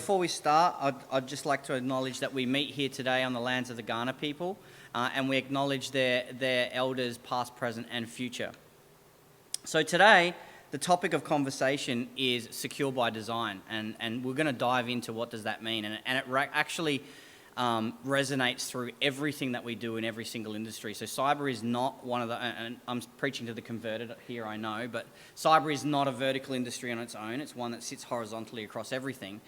before we start, I'd just like to acknowledge that we meet here today on the lands of the Kaurna people, and we acknowledge their elders past, present and future. So today, the topic of conversation is secure by design, and we're going to dive into what does that mean, and it actually resonates through everything that we do in every single industry. So cyber is not one of the, and I'm preaching to the converted here, I know, but cyber is not a vertical industry on its own. It's one that sits horizontally across everything.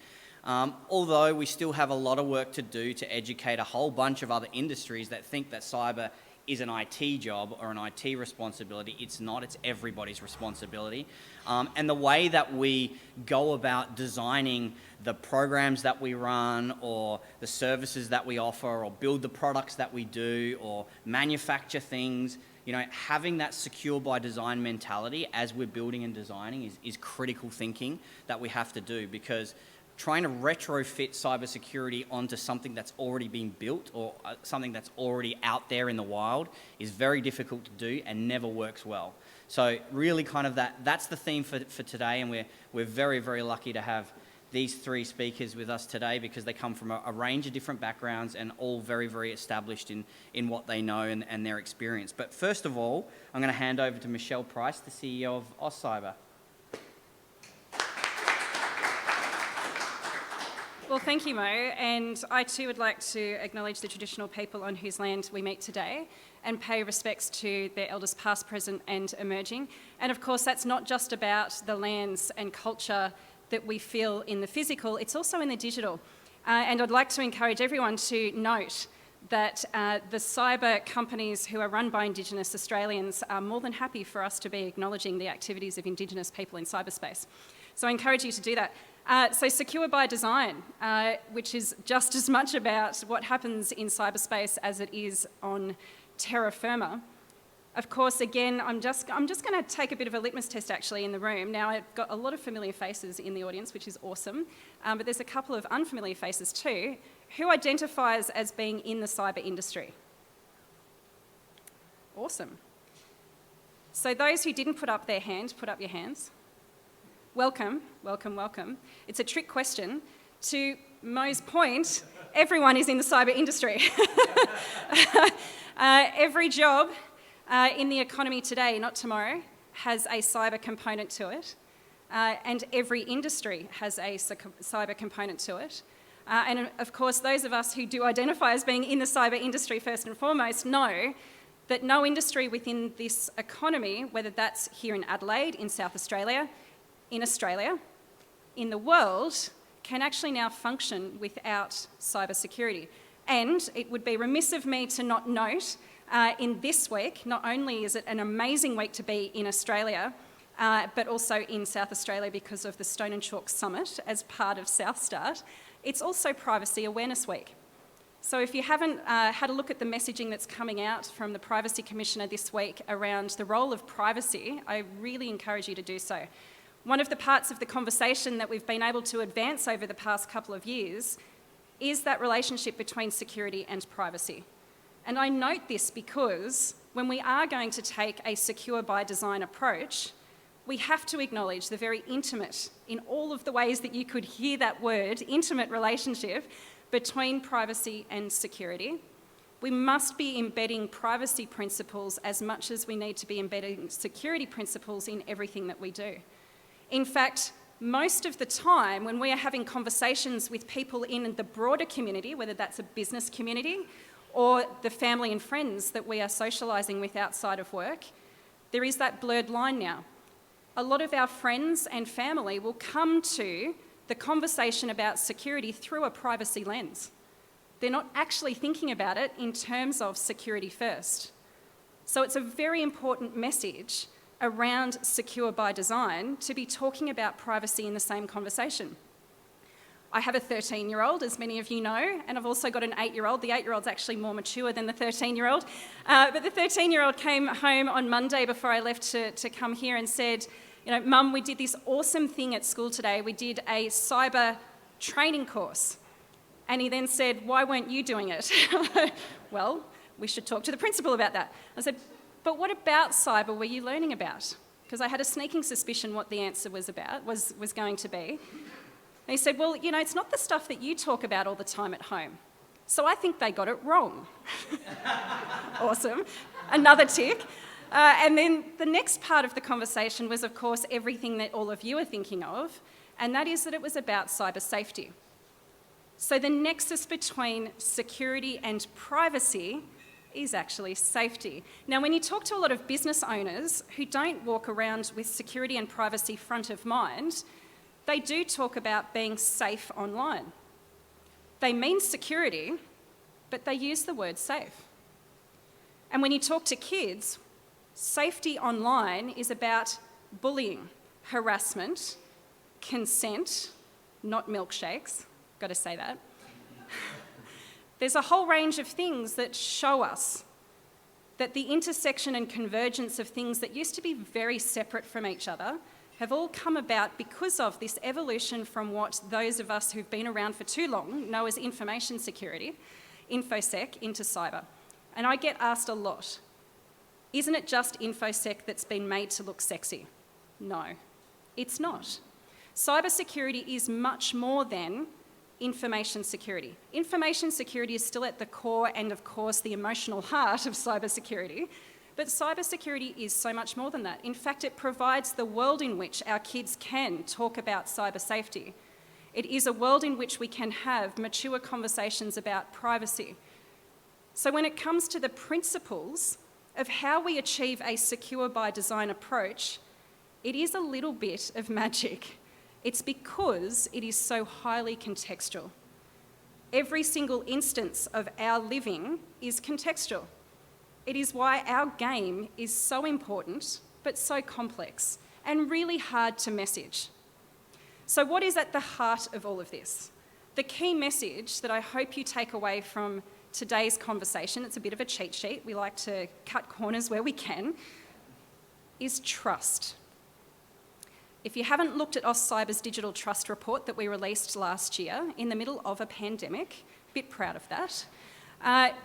Although we still have a lot of work to do to educate a whole bunch of other industries that think that cyber is an IT job or an IT responsibility. It's not, it's everybody's responsibility. And the way that we go about designing the programs that we run or the services that we offer or build the products that we do or manufacture things, you know, having that secure by design mentality as we're building and designing is critical thinking that we have to do, because trying to retrofit cybersecurity onto something that's already been built or something that's already out there in the wild is very difficult to do and never works well. So really kind of that's the theme for today, and we're very, very lucky to have these three speakers with us today because they come from a range of different backgrounds and all very, very established in what they know and their experience. But first of all, I'm going to hand over to Michelle Price, the CEO of AustCyber. Well, thank you, Mo, and I too would like to acknowledge the traditional people on whose land we meet today and pay respects to their elders past, present and emerging. And of course, that's not just about the lands and culture that we feel in the physical, it's also in the digital. And I'd like to encourage everyone to note that the cyber companies who are run by Indigenous Australians are more than happy for us to be acknowledging the activities of Indigenous people in cyberspace. So I encourage you to do that. So secure by design, which is just as much about what happens in cyberspace as it is on terra firma. Of course, again, I'm just going to take a bit of a litmus test actually in the room. Now, I've got a lot of familiar faces in the audience, which is awesome, but there's a couple of unfamiliar faces too. Who identifies as being in the cyber industry? Awesome. So those who didn't put up their hand, put up your hands. Welcome, welcome, welcome. It's a trick question. To Mo's point, everyone is in the cyber industry. Every job in the economy today, not tomorrow, has a cyber component to it. And every industry has a cyber component to it. And of course, those of us who do identify as being in the cyber industry first and foremost know that no industry within this economy, whether that's here in Adelaide, in South Australia, in Australia, in the world, can actually now function without cybersecurity. And it would be remiss of me to not note in this week, not only is it an amazing week to be in Australia, but also in South Australia because of the Stone and Chalk Summit as part of South Start, it's also Privacy Awareness Week. So if you haven't had a look at the messaging that's coming out from the Privacy Commissioner this week around the role of privacy, I really encourage you to do so. One of the parts of the conversation that we've been able to advance over the past couple of years is that relationship between security and privacy. And I note this because when we are going to take a secure by design approach, we have to acknowledge the very intimate, in all of the ways that you could hear that word, intimate relationship between privacy and security. We must be embedding privacy principles as much as we need to be embedding security principles in everything that we do. In fact, most of the time when we are having conversations with people in the broader community, whether that's a business community or the family and friends that we are socialising with outside of work, there is that blurred line now. A lot of our friends and family will come to the conversation about security through a privacy lens. They're not actually thinking about it in terms of security first. So it's a very important message around secure by design to be talking about privacy in the same conversation. I have a 13-year-old, as many of you know, and I've also got an 8-year-old. The 8-year-old's actually more mature than the 13-year-old. But the 13-year-old came home on Monday before I left to come here and said, you know, Mum, we did this awesome thing at school today. We did a cyber training course. And he then said, why weren't you doing it? Well, we should talk to the principal about that. I said, but what about cyber were you learning about? Because I had a sneaking suspicion what the answer was about, was going to be. And he said, well, it's not the stuff that you talk about all the time at home. So I think they got it wrong. Awesome. Another tick. And then the next part of the conversation was, of course, everything that all of you are thinking of, and that is that it was about cyber safety. So the nexus between security and privacy is actually safety. Now, when you talk to a lot of business owners who don't walk around with security and privacy front of mind, they do talk about being safe online. They mean security, but they use the word safe. And when you talk to kids, safety online is about bullying, harassment, consent, not milkshakes, got to say that. There's a whole range of things that show us that the intersection and convergence of things that used to be very separate from each other have all come about because of this evolution from what those of us who've been around for too long know as information security, InfoSec, into cyber. And I get asked a lot, isn't it just InfoSec that's been made to look sexy? No, it's not. Cybersecurity is much more than information security. Information security is still at the core and, of course, the emotional heart of cybersecurity. But cybersecurity is so much more than that. In fact, it provides the world in which our kids can talk about cyber safety. It is a world in which we can have mature conversations about privacy. So when it comes to the principles of how we achieve a secure by design approach, it is a little bit of magic. It's because it is so highly contextual. Every single instance of our living is contextual. It is why our game is so important, but so complex and really hard to message. So what is at the heart of all of this? The key message that I hope you take away from today's conversation, it's a bit of a cheat sheet, we like to cut corners where we can, is trust. If you haven't looked at AustCyber's digital trust report that we released last year in the middle of a pandemic, a bit proud of that,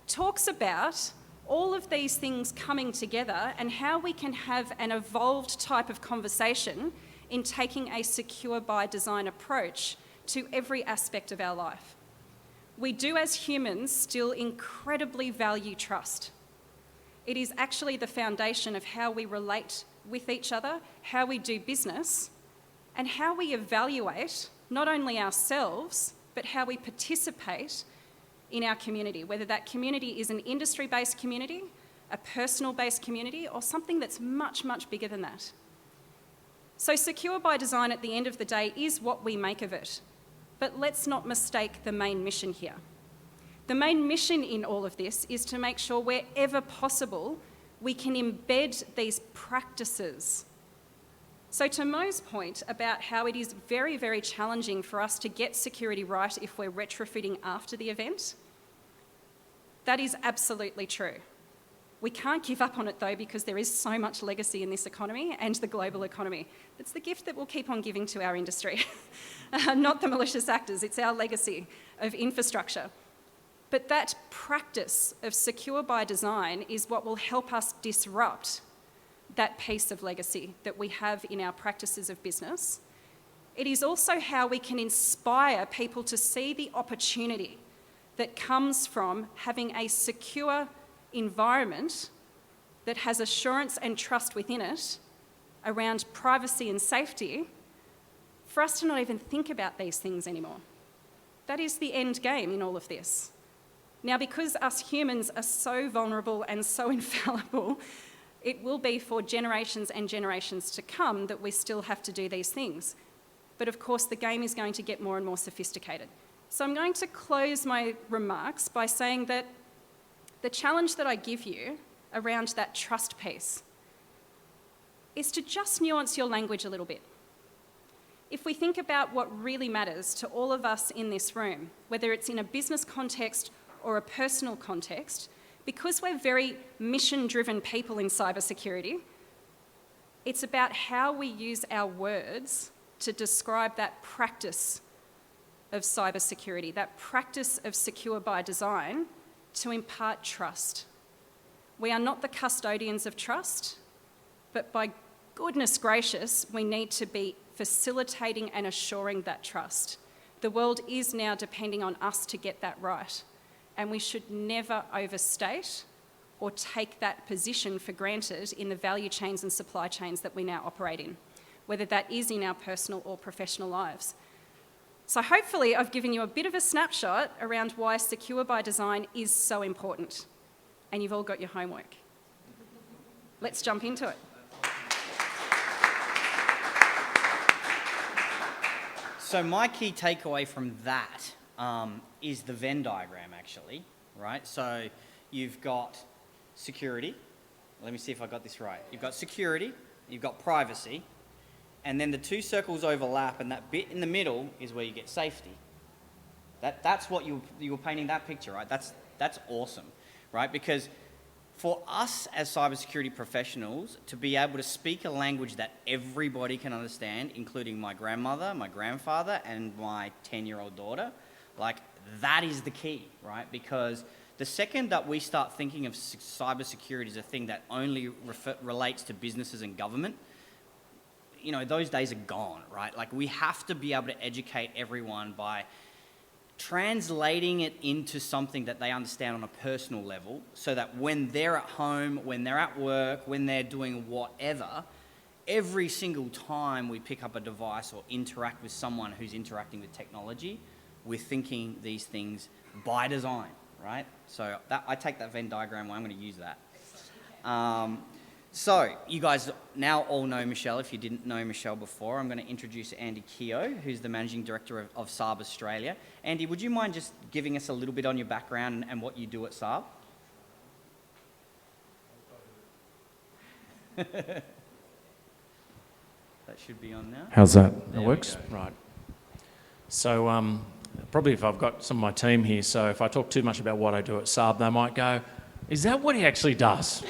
talks about all of these things coming together and how we can have an evolved type of conversation in taking a secure by design approach to every aspect of our life. We do as humans still incredibly value trust. It is actually the foundation of how we relate with each other, how we do business, and how we evaluate not only ourselves, but how we participate in our community, whether that community is an industry-based community, a personal-based community, or something that's much, much bigger than that. So secure by design at the end of the day is what we make of it. But let's not mistake the main mission here. The main mission in all of this is to make sure wherever possible, we can embed these practices. So to Mo's point about how it is very, very challenging for us to get security right if we're retrofitting after the event, that is absolutely true. We can't give up on it though, because there is so much legacy in this economy and the global economy. It's the gift that we'll keep on giving to our industry. Not the malicious actors, it's our legacy of infrastructure. But that practice of secure by design is what will help us disrupt that piece of legacy that we have in our practices of business. It is also how we can inspire people to see the opportunity that comes from having a secure environment that has assurance and trust within it around privacy and safety, for us to not even think about these things anymore. That is the end game in all of this. Now, because us humans are so vulnerable and so infallible, it will be for generations and generations to come that we still have to do these things. But of course, the game is going to get more and more sophisticated. So I'm going to close my remarks by saying that the challenge that I give you around that trust piece is to just nuance your language a little bit. If we think about what really matters to all of us in this room, whether it's in a business context or a personal context, because we're very mission-driven people in cybersecurity, it's about how we use our words to describe that practice of cybersecurity, that practice of secure by design, to impart trust. We are not the custodians of trust, but by goodness gracious, we need to be facilitating and assuring that trust. The world is now depending on us to get that right, and we should never overstate or take that position for granted in the value chains and supply chains that we now operate in, whether that is in our personal or professional lives. So hopefully I've given you a bit of a snapshot around why secure by design is so important, and you've all got your homework. Let's jump into it. So my key takeaway from that is the Venn diagram, actually, right? So you've got security. Let me see if I got this right. You've got security, you've got privacy, and then the two circles overlap, and that bit in the middle is where you get safety. That's what you were painting that picture, right? That's awesome, right? Because for us as cybersecurity professionals to be able to speak a language that everybody can understand, including my grandmother, my grandfather, and my 10-year-old daughter, like that is the key, right? Because the second that we start thinking of cybersecurity as a thing that only relates to businesses and government, you know, those days are gone, right? Like we have to be able to educate everyone by translating it into something that they understand on a personal level, so that when they're at home, when they're at work, when they're doing whatever, every single time we pick up a device or interact with someone who's interacting with technology, we're thinking these things by design, right? So I take that Venn diagram, I'm going to use that. So you guys now all know Michelle. If you didn't know Michelle before, I'm going to introduce Andy Keogh, who's the Managing Director of Saab Australia. Andy, would you mind just giving us a little bit on your background and what you do at Saab? That should be on now. How's that? There It works? Right. So probably if I've got some of my team here, so if I talk too much about what I do at Saab, they might go, is that what he actually does?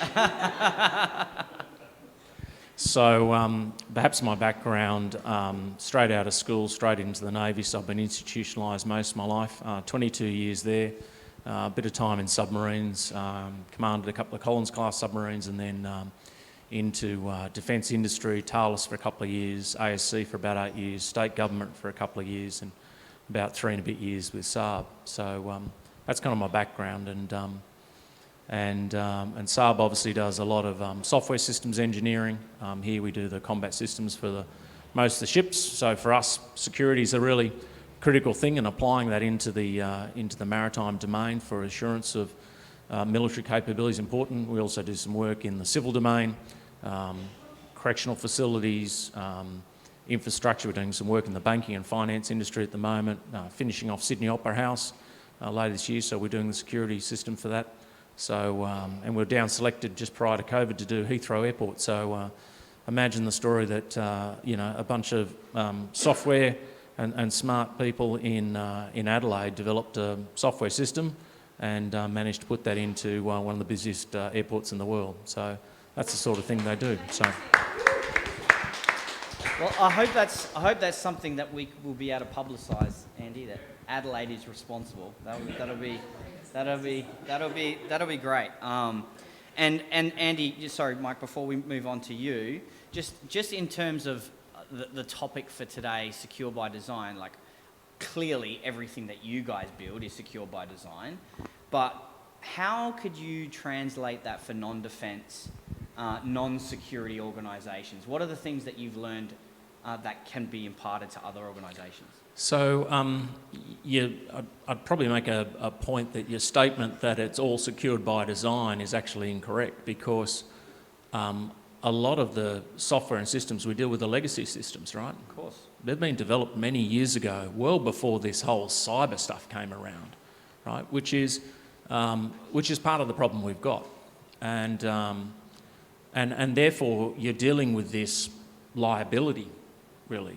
So perhaps my background, straight out of school, straight into the Navy, so I've been institutionalised most of my life, 22 years there, a bit of time in submarines, commanded a couple of Collins-class submarines, and then into defence industry, Thales for a couple of years, ASC for about 8 years, state government for a couple of years, and about 3 and a bit years with Saab. So that's kind of my background, and Saab obviously does a lot of software systems engineering. Here we do the combat systems for most of the ships. So for us, security is a really critical thing, and applying that into the maritime domain for assurance of military capability is important. We also do some work in the civil domain, correctional facilities, infrastructure. We're doing some work in the banking and finance industry at the moment, finishing off Sydney Opera House later this year, so we're doing the security system for that. So, and we're down selected just prior to COVID to do Heathrow Airport. So imagine the story that, a bunch of software and smart people in Adelaide developed a software system and managed to put that into one of the busiest airports in the world. So that's the sort of thing they do. So. Well, I hope that's something that we will be able to publicise, Andy, that Adelaide is responsible. That'll be great. And Andy, sorry, Mike, before we move on to you, just in terms of the topic for today, secure by design, like clearly everything that you guys build is secure by design, but how could you translate that for non-defence, non-security organisations? What are the things that you've learned that can be imparted to other organisations? So I'd probably make a point that your statement that it's all secured by design is actually incorrect, because a lot of the software and systems we deal with are legacy systems, right? Of course. They've been developed many years ago, well before this whole cyber stuff came around, right? Which is part of the problem we've got, and therefore you're dealing with this liability, really.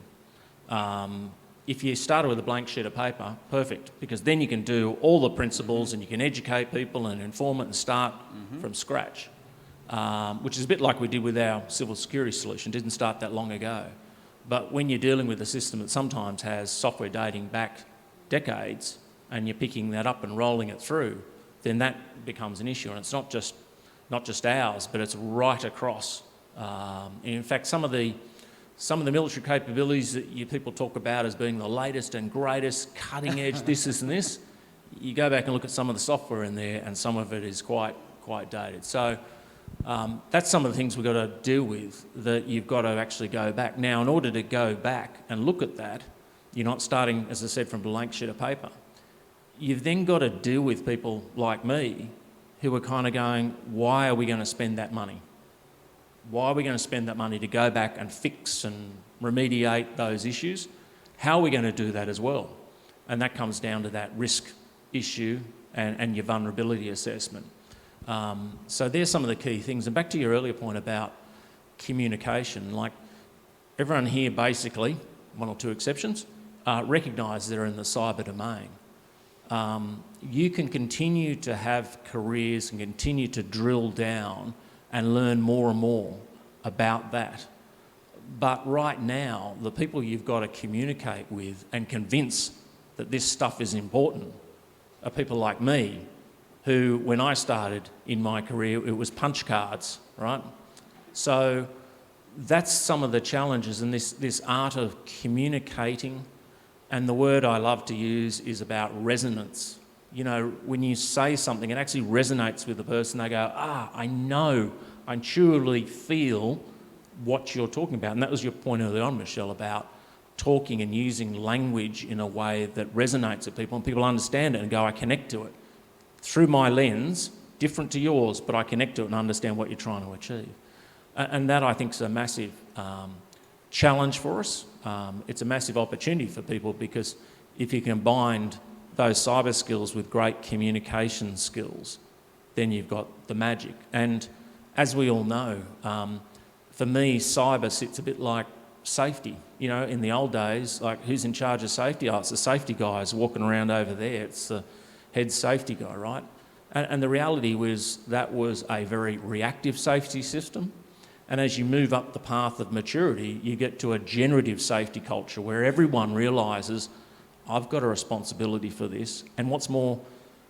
If you started with a blank sheet of paper, perfect, because then you can do all the principles and you can educate people and inform it and start from scratch, which is a bit like we did with our civil security solution. Didn't start that long ago. But when you're dealing with a system that sometimes has software dating back decades and you're picking that up and rolling it through, then that becomes an issue. And it's not just ours, but it's right across. In fact, some of the some of the military capabilities that you people talk about as being the latest and greatest, cutting edge, this and this, you go back and look at some of the software in there and some of it is quite dated. So that's some of the things we've got to deal with, that you've got to actually go back. Now, in order to go back and look at that, you're not starting, as I said, from a blank sheet of paper. You've then got to deal with people like me who are kind of going, why are we going to spend that money? Why are we going to spend that money to go back and fix and remediate those issues? How are we going to do that as well? And that comes down to that risk issue and your vulnerability assessment. So there's some of the key things. And back to your earlier point about communication, like everyone here basically, one or two exceptions, recognise they're in the cyber domain. You can continue to have careers and continue to drill down and learn more and more about that. But right now, the people you've got to communicate with and convince that this stuff is important are people like me, who, when I started in my career, it was punch cards, right? So that's some of the challenges, and this art of communicating, and the word I love to use is about resonance. You know, when you say something, it actually resonates with the person. They go, I know, I truly feel what you're talking about. And that was your point earlier on, Michelle, about talking and using language in a way that resonates with people, and people understand it and go, I connect to it. Through my lens, different to yours, but I connect to it and understand what you're trying to achieve. And that, I think, is a massive challenge for us. It's a massive opportunity for people, because if you combine those cyber skills with great communication skills, then you've got the magic. And as we all know, for me, cyber sits a bit like safety. You know, in the old days, like, who's in charge of safety? Oh, it's the safety guys walking around over there. It's the head safety guy, right? And the reality was that was a very reactive safety system. And as you move up the path of maturity, you get to a generative safety culture where everyone realises, I've got a responsibility for this. And what's more,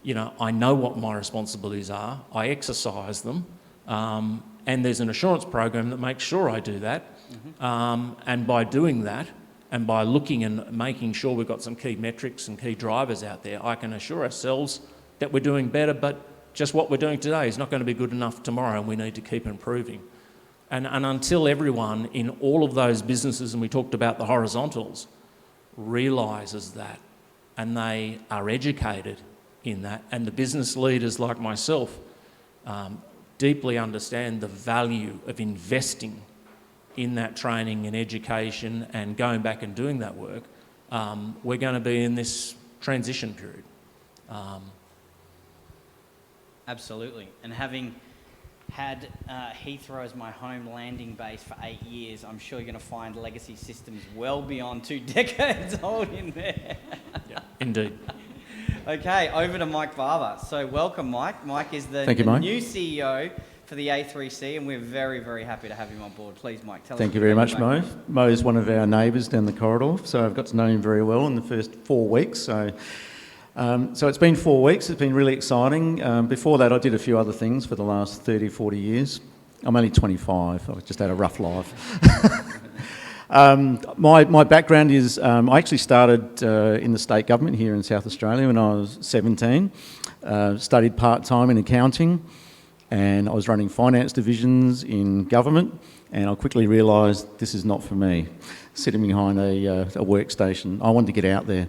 you know, I know what my responsibilities are. I exercise them. And there's an assurance program that makes sure I do that. And by doing that, and by looking and making sure we've got some key metrics and key drivers out there, I can assure ourselves that we're doing better, but just what we're doing today is not going to be good enough tomorrow, and we need to keep improving. And until everyone in all of those businesses, and we talked about the horizontals, realises that, and they are educated in that, and the business leaders like myself deeply understand the value of investing in that training and education and going back and doing that work, we're going to be in this transition period. Absolutely. And having had Heathrow as my home landing base for 8 years, I'm sure you're going to find legacy systems well beyond 2 decades old in there. Yeah, indeed. Okay, over to Mike Barber. So welcome, Mike. Mike is the new CEO for the A3C, and we're very, very happy to have him on board. Please, Mike, tell us. Thank you very much, Mo. Mo is one of our neighbours down the corridor, so I've got to know him very well in the first 4 weeks. So it's been 4 weeks. It's been really exciting. Before that, I did a few other things for the last 30, 40 years. I'm only 25. I've just had a rough life. My background is I actually started in the state government here in South Australia when I was 17. Studied part-time in accounting, and I was running finance divisions in government, and I quickly realised this is not for me, sitting behind a workstation. I wanted to get out there.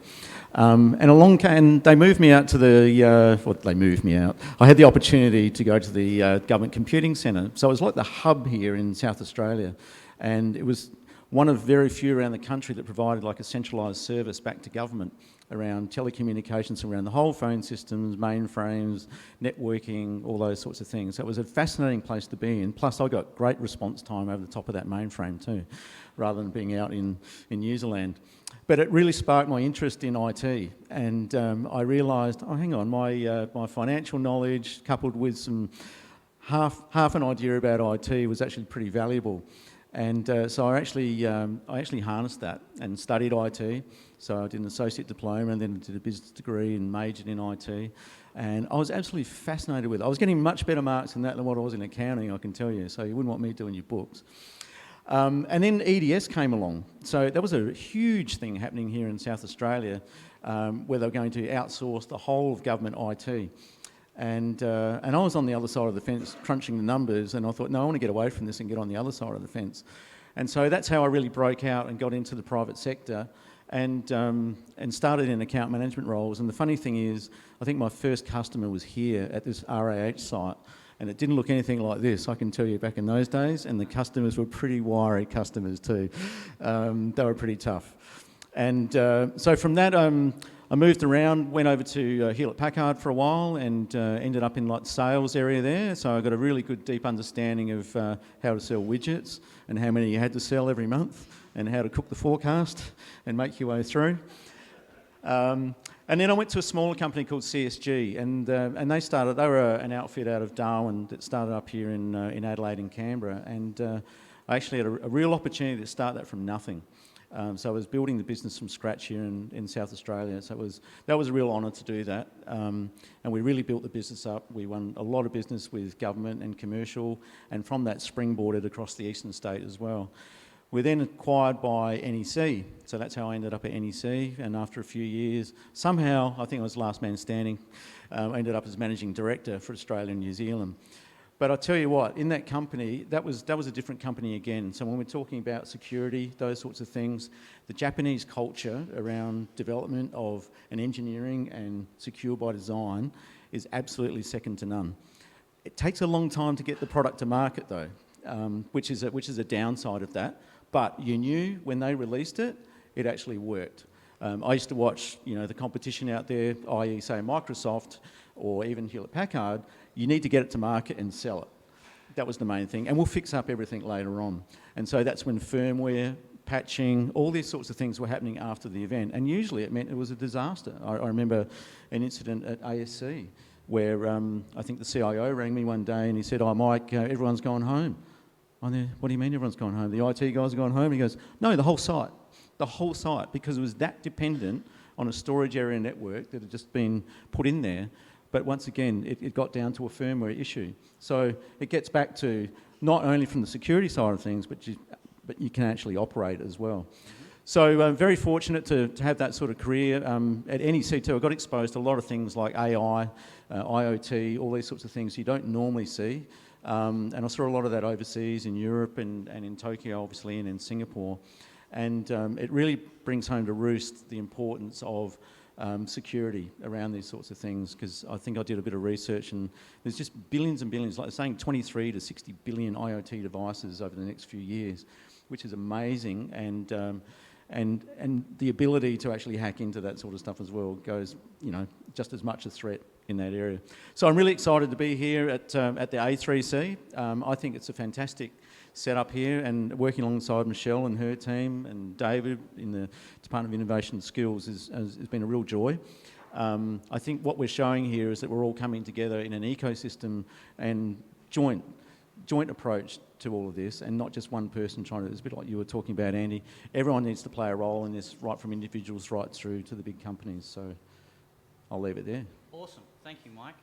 And along came, they moved me out to they moved me out. I had the opportunity to go to the Government Computing Centre. So it was like the hub here in South Australia, and it was one of very few around the country that provided like a centralised service back to government around telecommunications, around the whole phone systems, mainframes, networking, all those sorts of things. So it was a fascinating place to be in. Plus I got great response time over the top of that mainframe too, rather than being out in New Zealand. But it really sparked my interest in IT, and I realised, oh, hang on, my financial knowledge coupled with some half an idea about IT was actually pretty valuable. And so I actually harnessed that and studied IT. So I did an associate diploma and then did a business degree and majored in IT. And I was absolutely fascinated with it. I was getting much better marks in that than what I was in accounting, I can tell you. So you wouldn't want me doing your books. And then EDS came along. So that was a huge thing happening here in South Australia, where they were going to outsource the whole of government IT. And I was on the other side of the fence crunching the numbers, and I thought, no, I want to get away from this and get on the other side of the fence. And so that's how I really broke out and got into the private sector and started in account management roles. And the funny thing is, I think my first customer was here at this RAH site, and it didn't look anything like this, I can tell you, back in those days, and the customers were pretty wiry customers too. They were pretty tough. And so from that, I moved around, went over to Hewlett-Packard for a while and ended up in like sales area there. So I got a really good deep understanding of how to sell widgets and how many you had to sell every month and how to cook the forecast and make your way through. And then I went to a smaller company called CSG, and they were an outfit out of Darwin that started up here in Adelaide and Canberra, and I actually had a real opportunity to start that from nothing. So I was building the business from scratch here in South Australia. So that was a real honour to do that, and we really built the business up. We won a lot of business with government and commercial, and from that springboarded across the eastern state as well. We then acquired by NEC, so that's how I ended up at NEC, and after a few years, somehow, I think I was last man standing, I ended up as managing director for Australia and New Zealand. But I'll tell you what, in that company, that was a different company again. So when we're talking about security, those sorts of things, the Japanese culture around development of an engineering and secure by design is absolutely second to none. It takes a long time to get the product to market though, which is a downside of that. But you knew when they released it, it actually worked. I used to watch, the competition out there, i.e. say Microsoft or even Hewlett-Packard. You need to get it to market and sell it. That was the main thing. And we'll fix up everything later on. And so that's when firmware, patching, all these sorts of things were happening after the event. And usually it meant it was a disaster. I remember an incident at ASC where I think the CIO rang me one day and he said, "Oh, Mike, everyone's gone home." I'm there, "What do you mean everyone's gone home? The IT guys have gone home?" He goes, "No, the whole site. The whole site," because it was that dependent on a storage area network that had just been put in there. But once again, it got down to a firmware issue. So it gets back to not only from the security side of things, but you can actually operate as well. So I'm very fortunate to have that sort of career. At NEC too, I got exposed to a lot of things like AI, IoT, all these sorts of things you don't normally see. And I saw a lot of that overseas in Europe and in Tokyo, obviously, and in Singapore. And it really brings home to roost the importance of security around these sorts of things, because I think I did a bit of research and there's just billions and billions, like they're saying 23 to 60 billion IoT devices over the next few years, which is amazing, and the ability to actually hack into that sort of stuff as well goes, just as much a threat in that area. So I'm really excited to be here at the A3C. I think it's a fantastic setup here, and working alongside Michelle and her team and David in the Department of Innovation and Skills has been a real joy. I think what we're showing here is that we're all coming together in an ecosystem and joint approach to all of this, and not just one person trying to. It's a bit like you were talking about, Andy. Everyone needs to play a role in this, right from individuals right through to the big companies. So I'll leave it there. Awesome. Thank you, Mike.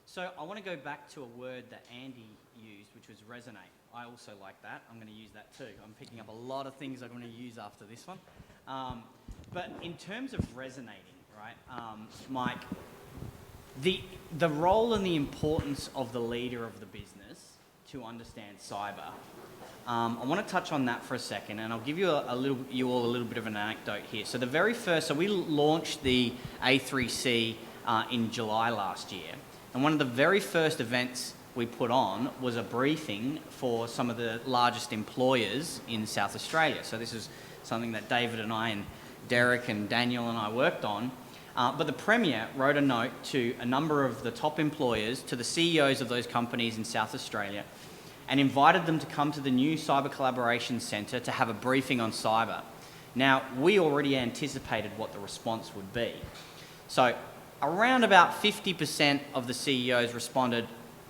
So I want to go back to a word that Andy used, which was resonate. I also like that. I'm going to use that too. I'm picking up a lot of things I'm going to use after this one. But in terms of resonating, right, Mike, the role and the importance of the leader of the business to understand cyber. I want to touch on that for a second, and I'll give you a little bit of an anecdote here. So we launched the A3C in July last year, and one of the very first events we put on was a briefing for some of the largest employers in South Australia. So this is something that David and I and Derek and Daniel and I worked on. But the Premier wrote a note to a number of the top employers, to the CEOs of those companies in South Australia, and invited them to come to the new Cyber Collaboration Centre to have a briefing on cyber. Now, we already anticipated what the response would be. So around about 50% of the CEOs responded,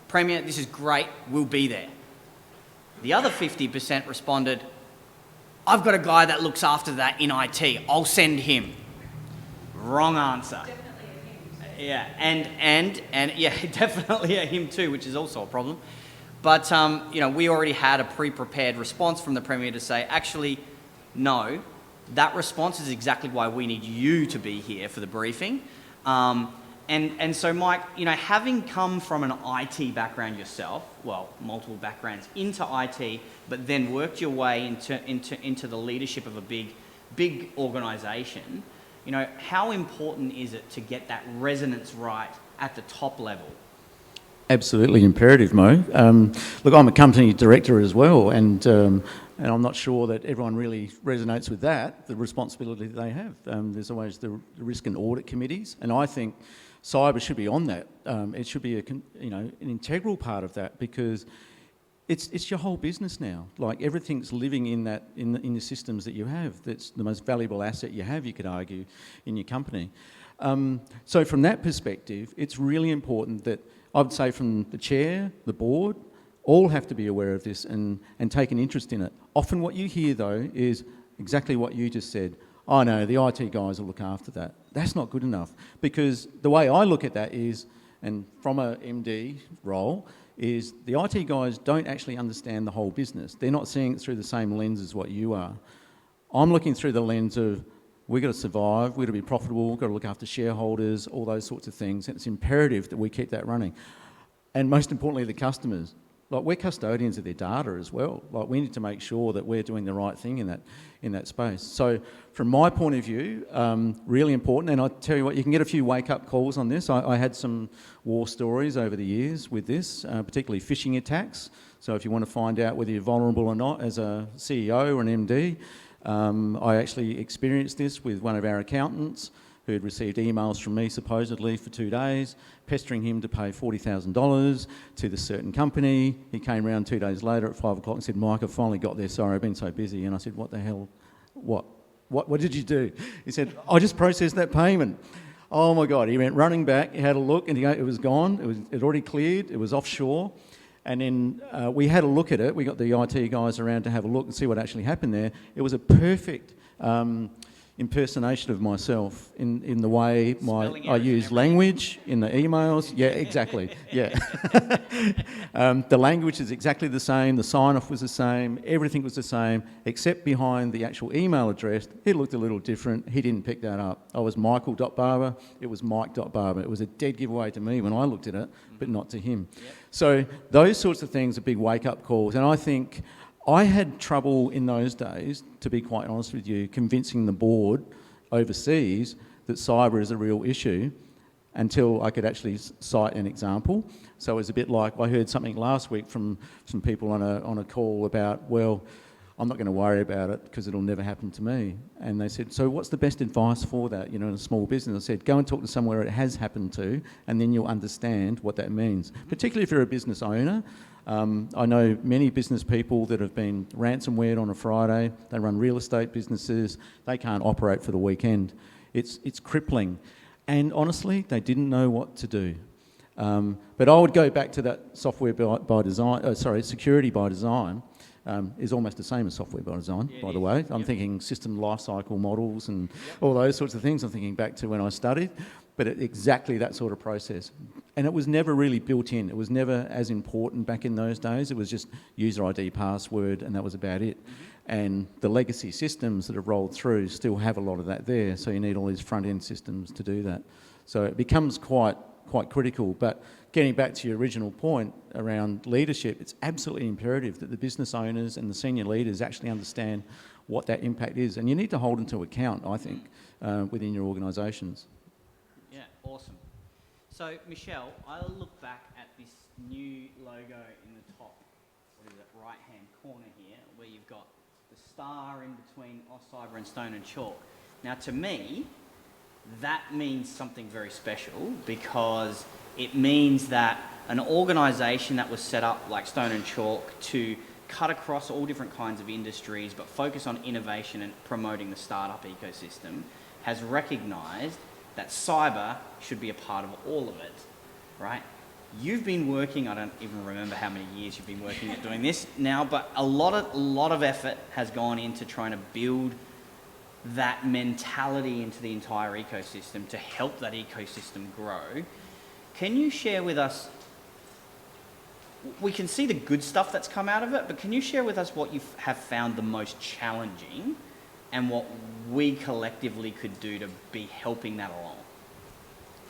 "Premier, this is great, we'll be there." The other 50% responded, "I've got a guy that looks after that in IT, I'll send him." Wrong answer. Definitely a him. Yeah, and yeah, definitely a him too, which is also a problem. But we already had a pre-prepared response from the Premier to say, actually, no, that response is exactly why we need you to be here for the briefing. And so, Mike, having come from an IT background yourself, well, multiple backgrounds into IT, but then worked your way into the leadership of a big organisation, how important is it to get that resonance right at the top level? Absolutely imperative, Mo. Look, I'm a company director as well, and I'm not sure that everyone really resonates with that, the responsibility that they have. There's always the risk and audit committees, and I think cyber should be on that. It should be an integral part of that, because it's your whole business now. Like, everything's living in the systems that you have. That's the most valuable asset you have, you could argue, in your company. So from that perspective, it's really important that, I would say, from the chair, the board, all have to be aware of this and take an interest in it. Often what you hear, though, is exactly what you just said. Oh no, the IT guys will look after that. That's not good enough, because the way I look at that is, and from a MD role, is the IT guys don't actually understand the whole business. They're not seeing it through the same lens as what you are. I'm looking through the lens of, we've got to survive, we've got to be profitable, we've got to look after shareholders, all those sorts of things. And it's imperative that we keep that running. And most importantly, the customers. Like, we're custodians of their data as well. Like, we need to make sure that we're doing the right thing in that space. So from my point of view, really important. And I tell you what, you can get a few wake-up calls on this. I had some war stories over the years with this, particularly phishing attacks. So if you want to find out whether you're vulnerable or not as a CEO or an MD, I actually experienced this with one of our accountants who had received emails from me supposedly for 2 days, pestering him to pay $40,000 to this certain company. He came around 2 days later at 5 o'clock and said, Mike, I finally got there, sorry, I've been so busy. And I said, what the hell? What did you do? He said, I just processed that payment. Oh my God, he went running back, he had a look, and it was gone. It already cleared, it was offshore. And then we had a look at it. We got the IT guys around to have a look and see what actually happened there. It was a perfect impersonation of myself in the way I use language in the emails. Yeah, exactly. Yeah. The language is exactly the same. The sign-off was the same. Everything was the same, except behind the actual email address, it looked a little different. He didn't pick that up. I was Michael.Barber. It was Mike.Barber. It was a dead giveaway to me when I looked at it, but not to him. Yep. So those sorts of things are big wake-up calls. And I think I had trouble in those days, to be quite honest with you, convincing the board overseas that cyber is a real issue until I could actually cite an example. So it was a bit like, I heard something last week from some people on a call about, well, I'm not going to worry about it because it'll never happen to me. And they said, so what's the best advice for that, in a small business? I said, go and talk to somewhere it has happened to, and then you'll understand what that means, particularly if you're a business owner. I know many business people that have been ransomwared on a Friday. They run real estate businesses. They can't operate for the weekend. It's crippling. And honestly, they didn't know what to do. But I would go back to that software by design, security by design is almost the same as software by design, by the way. I'm thinking system lifecycle models and all those sorts of things. I'm thinking back to when I studied, but exactly that sort of process. And it was never really built in. It was never as important back in those days. It was just user ID, password, and that was about it. And the legacy systems that have rolled through still have a lot of that there, so you need all these front-end systems to do that. So it becomes quite critical. But getting back to your original point around leadership, it's absolutely imperative that the business owners and the senior leaders actually understand what that impact is. And you need to hold them to account, I think, within your organisations. Yeah, awesome. So, Michelle, I'll look back at this new logo in the top, right-hand corner here, where you've got the star in between Oscyber and Stone and Chalk. Now, to me, that means something very special, because it means that an organisation that was set up like Stone and Chalk to cut across all different kinds of industries but focus on innovation and promoting the startup ecosystem has recognised that cyber should be a part of all of it, right? You've been working, I don't even remember how many years you've been working at doing this now, but a lot of effort has gone into trying to build that mentality into the entire ecosystem to help that ecosystem grow. Can you share with us we can see the good stuff that's come out of it, but can you share with us what you have found the most challenging and what we collectively could do to be helping that along?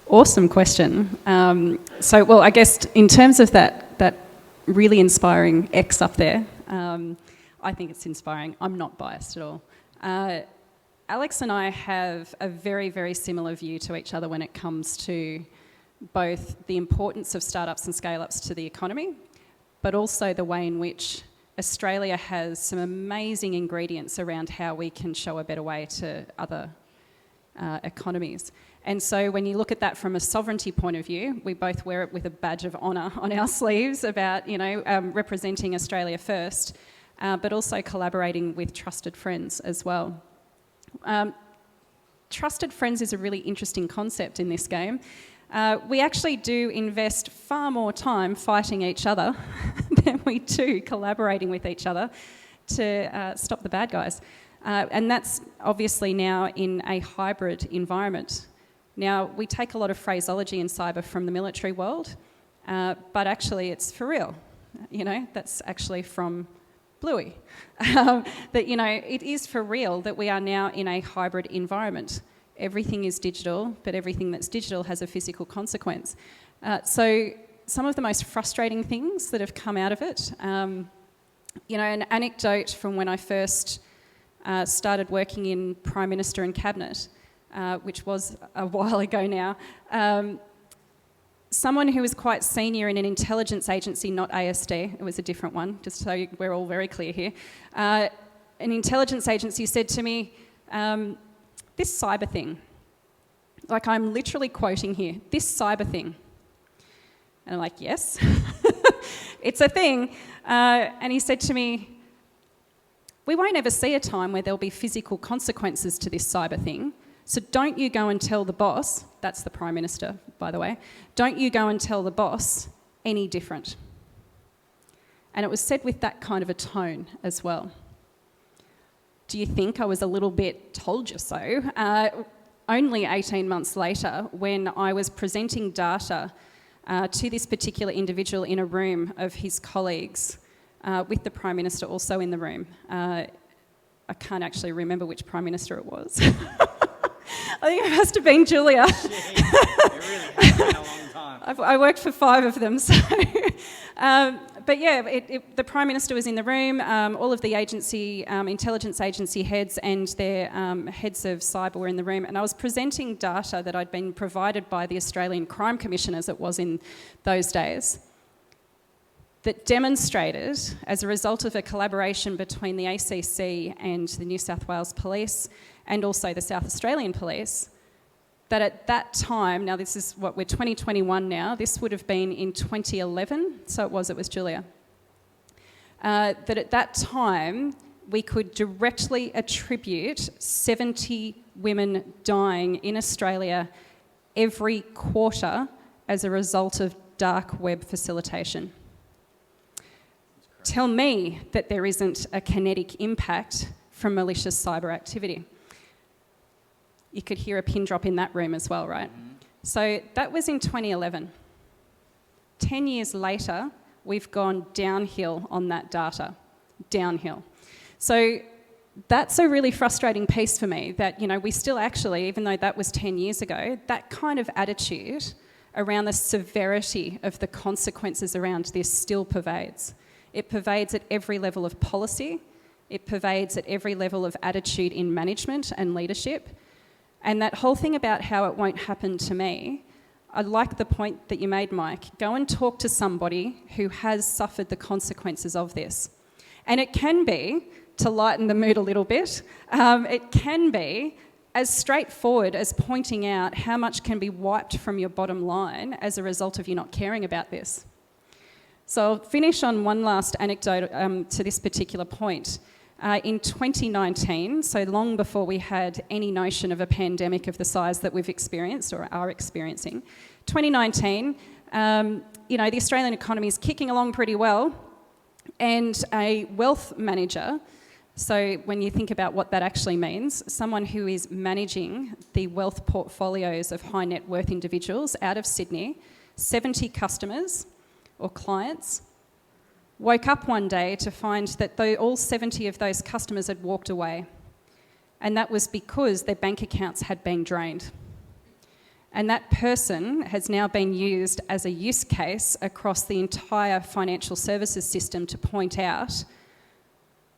Awesome question. Well, I guess in terms of that really inspiring X up there, I think it's inspiring. I'm not biased at all. Alex and I have a very, very similar view to each other when it comes to both the importance of startups and scale-ups to the economy, but also the way in which Australia has some amazing ingredients around how we can show a better way to other economies. And so when you look at that from a sovereignty point of view, we both wear it with a badge of honour on our sleeves about, representing Australia first, but also collaborating with trusted friends as well. Trusted friends is a really interesting concept in this game. We actually do invest far more time fighting each other than we do collaborating with each other to stop the bad guys. And that's obviously now in a hybrid environment. Now, we take a lot of phraseology in cyber from the military world, but actually it's for real. That's actually from Bluey. It is for real that we are now in a hybrid environment. Everything is digital, but everything that's digital has a physical consequence. So some of the most frustrating things that have come out of it, an anecdote from when I first started working in Prime Minister and Cabinet, which was a while ago now, someone who was quite senior in an intelligence agency, not ASD, it was a different one, just so we're all very clear here, an intelligence agency said to me, this cyber thing, like I'm literally quoting here, this cyber thing. And I'm like, yes, it's a thing. And he said to me, we won't ever see a time where there'll be physical consequences to this cyber thing. So don't you go and tell the boss, that's the Prime Minister, by the way, don't you go and tell the boss any different. And it was said with that kind of a tone as well. Do you think I was a little bit told you so? Only 18 months later, when I was presenting data to this particular individual in a room of his colleagues, with the Prime Minister also in the room. I can't actually remember which Prime Minister it was. I think it must have been Julia. It really has been a long time. I worked for 5 of them, so... But yeah, the Prime Minister was in the room, all of the agency, intelligence agency heads and their heads of cyber were in the room, and I was presenting data that I'd been provided by the Australian Crime Commission, as it was in those days, that demonstrated, as a result of a collaboration between the ACC and the New South Wales Police and also the South Australian Police, that at that time, now this is what, we're 2021 now, this would have been in 2011, so it was Julia, that at that time we could directly attribute 70 women dying in Australia every quarter as a result of dark web facilitation. Tell me that there isn't a kinetic impact from malicious cyber activity. You could hear a pin drop in that room as well, right? Mm-hmm. So that was in 2011. 10 years later, we've gone downhill on that data. Downhill. So that's a really frustrating piece for me that, we still actually, even though that was 10 years ago, that kind of attitude around the severity of the consequences around this still pervades. It pervades at every level of policy. It pervades at every level of attitude in management and leadership. And that whole thing about how it won't happen to me, I like the point that you made, Mike. Go and talk to somebody who has suffered the consequences of this. And it can be, to lighten the mood a little bit, it can be as straightforward as pointing out how much can be wiped from your bottom line as a result of you not caring about this. So I'll finish on one last anecdote to this particular point. In 2019, so long before we had any notion of a pandemic of the size that we've experienced or are experiencing, 2019, the Australian economy is kicking along pretty well, and a wealth manager, so when you think about what that actually means, someone who is managing the wealth portfolios of high net worth individuals out of Sydney, 70 customers or clients, woke up one day to find that all 70 of those customers had walked away. And that was because their bank accounts had been drained. And that person has now been used as a use case across the entire financial services system to point out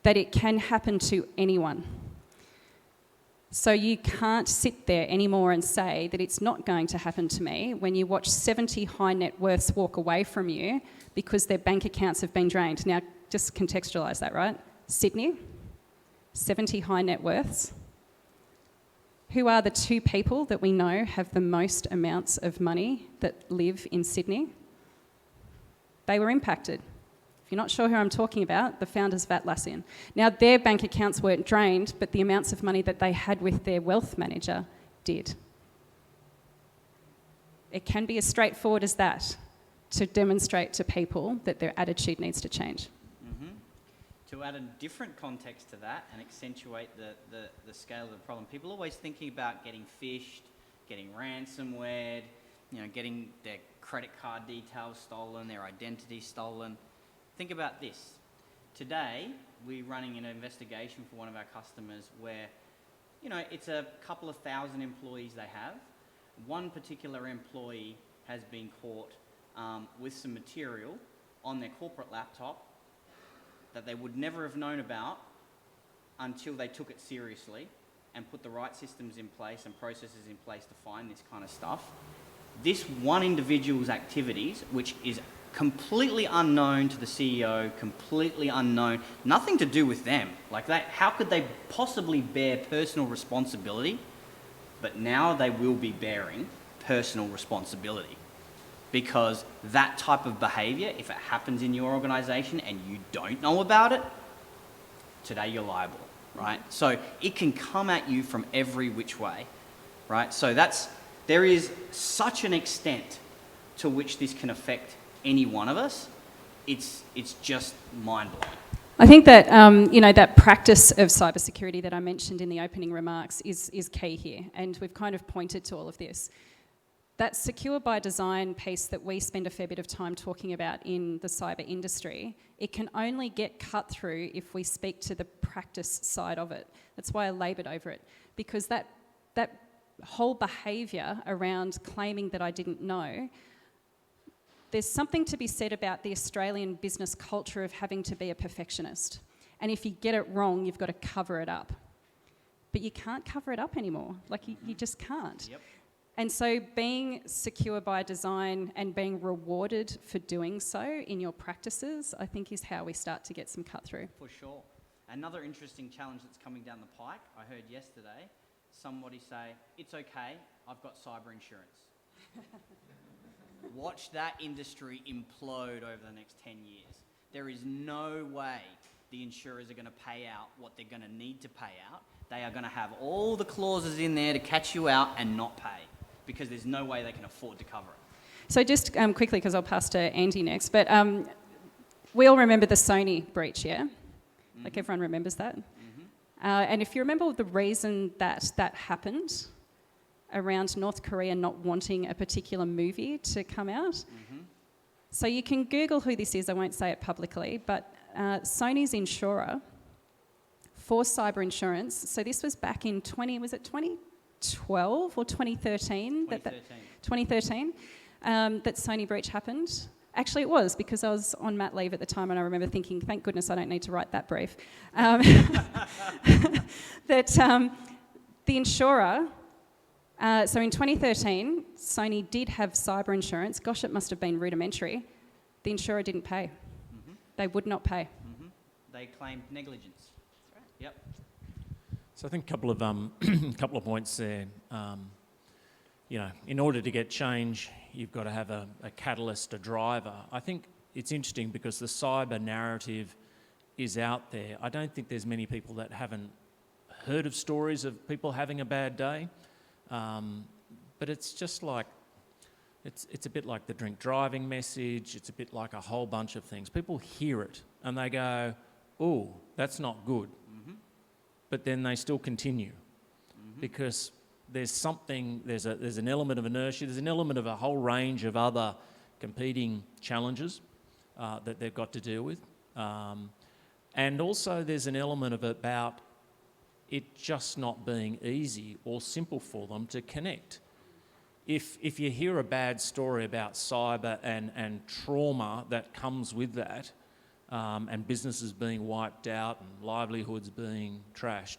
that it can happen to anyone. So you can't sit there anymore and say that it's not going to happen to me when you watch 70 high net worths walk away from you because their bank accounts have been drained. Now, just contextualise that, right? Sydney, 70 high net worths. Who are the two people that we know have the most amounts of money that live in Sydney? They were impacted. If you're not sure who I'm talking about, the founders of Atlassian. Now, their bank accounts weren't drained, but the amounts of money that they had with their wealth manager did. It can be as straightforward as that to demonstrate to people that their attitude needs to change. Mm-hmm. To add a different context to that and accentuate the scale of the problem, people are always thinking about getting phished, getting ransomware, getting their credit card details stolen, their identity stolen. Think about this. Today, we're running an investigation for one of our customers where, it's a couple of thousand employees they have. One particular employee has been caught with some material on their corporate laptop that they would never have known about until they took it seriously and put the right systems in place and processes in place to find this kind of stuff. This one individual's activities, which is completely unknown to the CEO, completely unknown, nothing to do with them. Like that, how could they possibly bear personal responsibility? But now they will be bearing personal responsibility because that type of behavior, if it happens in your organization and you don't know about it, today you're liable, right? So it can come at you from every which way, right? So there is such an extent to which this can affect any one of us. It's just mind-blowing. I think that that practice of cybersecurity that I mentioned in the opening remarks is key here, and we've kind of pointed to all of this. That secure by design piece that we spend a fair bit of time talking about in the cyber industry, it can only get cut through if we speak to the practice side of it. That's why I laboured over it, because that whole behaviour around claiming that I didn't know, there's something to be said about the Australian business culture of having to be a perfectionist. And if you get it wrong, you've got to cover it up. But you can't cover it up anymore. Like, you just can't. Yep. And so being secure by design and being rewarded for doing so in your practices, I think is how we start to get some cut through. For sure. Another interesting challenge that's coming down the pike, I heard yesterday, somebody say, it's okay, I've got cyber insurance. Watch that industry implode over the next 10 years. There is no way the insurers are going to pay out what they're going to need to pay out. They are going to have all the clauses in there to catch you out and not pay because there's no way they can afford to cover it. So just quickly, because I'll pass to Andy next, but we all remember the Sony breach, yeah? Mm-hmm. Like everyone remembers that? Mm-hmm. And if you remember the reason that happened around North Korea not wanting a particular movie to come out. Mm-hmm. So you can Google who this is, I won't say it publicly, but Sony's insurer for cyber insurance, so this was back in 2012 or 2013? 2013, that Sony breach happened. Actually, it was, because I was on mat leave at the time and I remember thinking, thank goodness I don't need to write that brief. That the insurer... so in 2013, Sony did have cyber insurance. Gosh, it must have been rudimentary. The insurer didn't pay. Mm-hmm. They would not pay. Mm-hmm. They claimed negligence. That's right. Yep. So I think a couple of points there. In order to get change, you've got to have a catalyst, a driver. I think it's interesting because the cyber narrative is out there. I don't think there's many people that haven't heard of stories of people having a bad day. But it's just like, it's a bit like the drink driving message, it's a bit like a whole bunch of things. People hear it and they go, oh, that's not good. Mm-hmm. But then they still continue because there's something, there's an element of inertia, there's an element of a whole range of other competing challenges that they've got to deal with. And also there's an element of it about it just not being easy or simple for them to connect. If you hear a bad story about cyber and trauma that comes with that, and businesses being wiped out and livelihoods being trashed,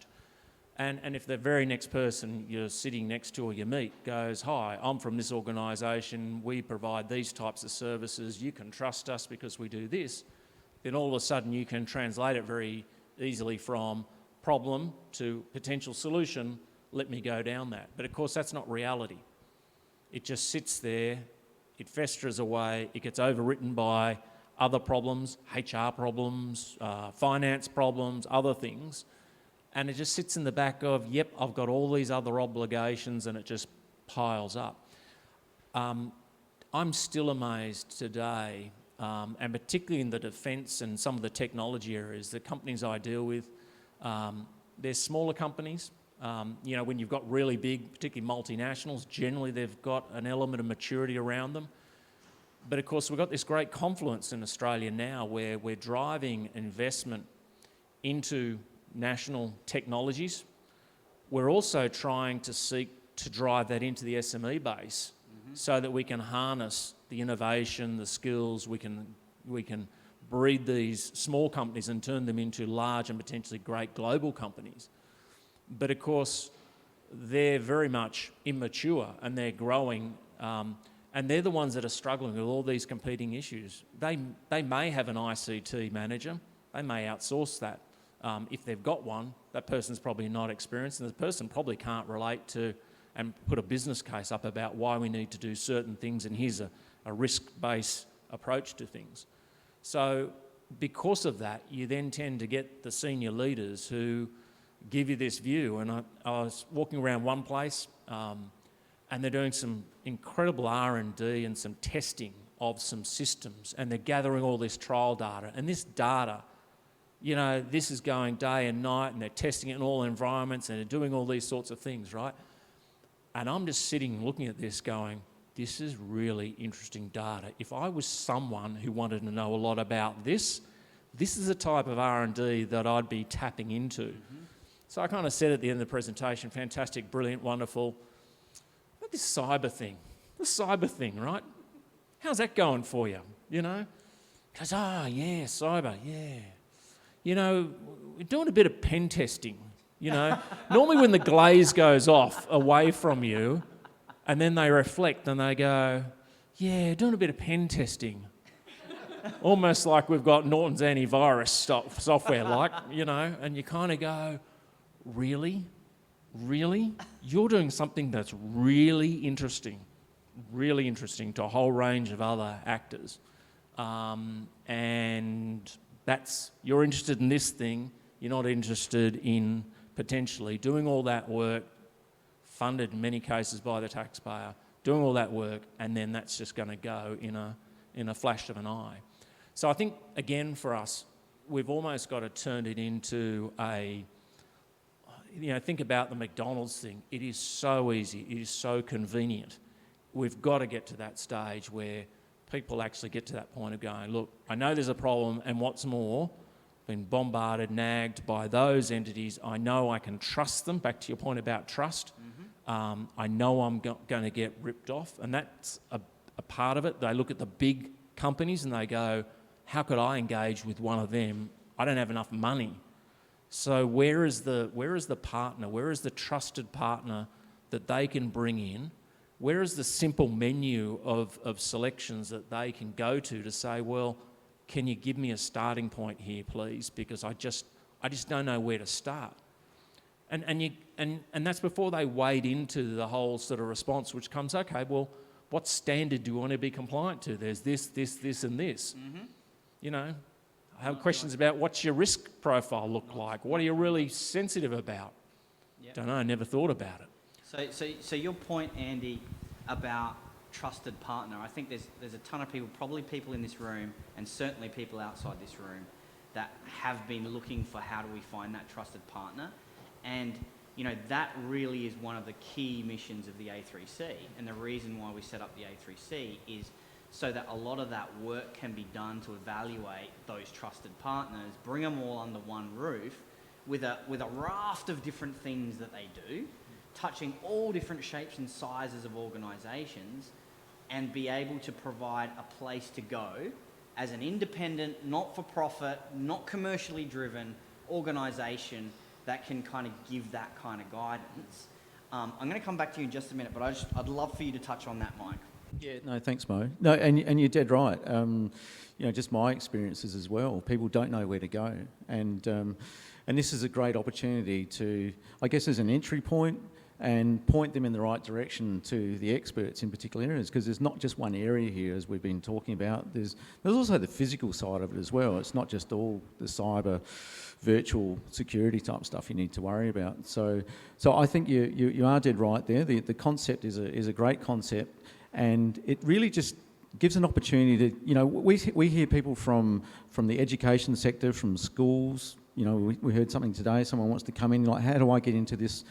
and if the very next person you're sitting next to or you meet goes, "Hi, I'm from this organisation, we provide these types of services, you can trust us because we do this," then all of a sudden you can translate it very easily from problem to potential solution, let me go down that. But of course that's not reality. It just sits there, it festers away, it gets overwritten by other problems, HR problems, finance problems, other things, and it just sits in the back of, yep, I've got all these other obligations, and it just piles up. I'm still amazed today, and particularly in the defence and some of the technology areas, the companies I deal with, they're smaller companies. When you've got really big, particularly multinationals, generally they've got an element of maturity around them. But of course, we've got this great confluence in Australia now where we're driving investment into national technologies. We're also trying to seek to drive that into the SME base so that we can harness the innovation, the skills, we can breed these small companies and turn them into large and potentially great global companies. But of course, they're very much immature and they're growing, and they're the ones that are struggling with all these competing issues. They may have an ICT manager, they may outsource that. If they've got one, that person's probably not experienced, and the person probably can't relate to and put a business case up about why we need to do certain things, and here's a risk-based approach to things. So because of that, you then tend to get the senior leaders who give you this view. And I was walking around one place, and they're doing some incredible R&D and some testing of some systems, and they're gathering all this trial data. And this data, this is going day and night, and they're testing it in all environments, and they're doing all these sorts of things, right? And I'm just sitting looking at this going, this is really interesting data. If I was someone who wanted to know a lot about this is the type of R&D that I'd be tapping into. So I kind of said at the end of the presentation, fantastic, brilliant, wonderful, but this cyber thing, right? How's that going for you, Goes, yeah, cyber, yeah. We're doing a bit of pen testing, Normally when the glaze goes off away from you, and then they reflect and they go, yeah, doing a bit of pen testing. Almost like we've got Norton's antivirus software, and you kind of go, really? Really? You're doing something that's really interesting to a whole range of other actors. And you're interested in this thing, you're not interested in potentially doing all that work, funded in many cases by the taxpayer, doing all that work, and then that's just going to go in a flash of an eye. So I think, again, for us, we've almost got to turn it into think about the McDonald's thing. It is so easy, it is so convenient. We've got to get to that stage where people actually get to that point of going, look, I know there's a problem, and what's more, been bombarded, nagged by those entities. I know I can trust them, back to your point about trust. I know I'm going to get ripped off, and that's a part of it. They look at the big companies and they go, how could I engage with one of them? I don't have enough money. So where is the partner? Where is the trusted partner that they can bring in? Where is the simple menu of selections that they can go to say, well, can you give me a starting point here, please? Because I just don't know where to start. And that's before they wade into the whole sort of response, which comes, okay, well, what standard do you want to be compliant to? There's this, and this. I have questions about what's your risk profile look like? What are you really sensitive about? Yep. Don't know, never thought about it. So your point, Andy, about trusted partner, I think there's a ton of people, probably people in this room, and certainly people outside this room, that have been looking for how do we find that trusted partner. And that really is one of the key missions of the A3C, and the reason why we set up the A3C is so that a lot of that work can be done to evaluate those trusted partners, bring them all under one roof with a raft of different things that they do, touching all different shapes and sizes of organisations, and be able to provide a place to go as an independent, not-for-profit, not commercially driven organisation that can kind of give that kind of guidance. I'm going to come back to you in just a minute, but I'd love for you to touch on that, Mike. Yeah, no, thanks, Mo. No, and you're dead right. Just my experiences as well. People don't know where to go, and this is a great opportunity to, I guess, as an entry point, and point them in the right direction to the experts in particular areas, because there's not just one area here, as we've been talking about. There's also the physical side of it as well. It's not just all the cyber, virtual security type stuff you need to worry about. So I think you are dead right there. The concept is a great concept, and it really just gives an opportunity to, we hear people from the education sector, from schools. We heard something today, someone wants to come in, like, how do I get into this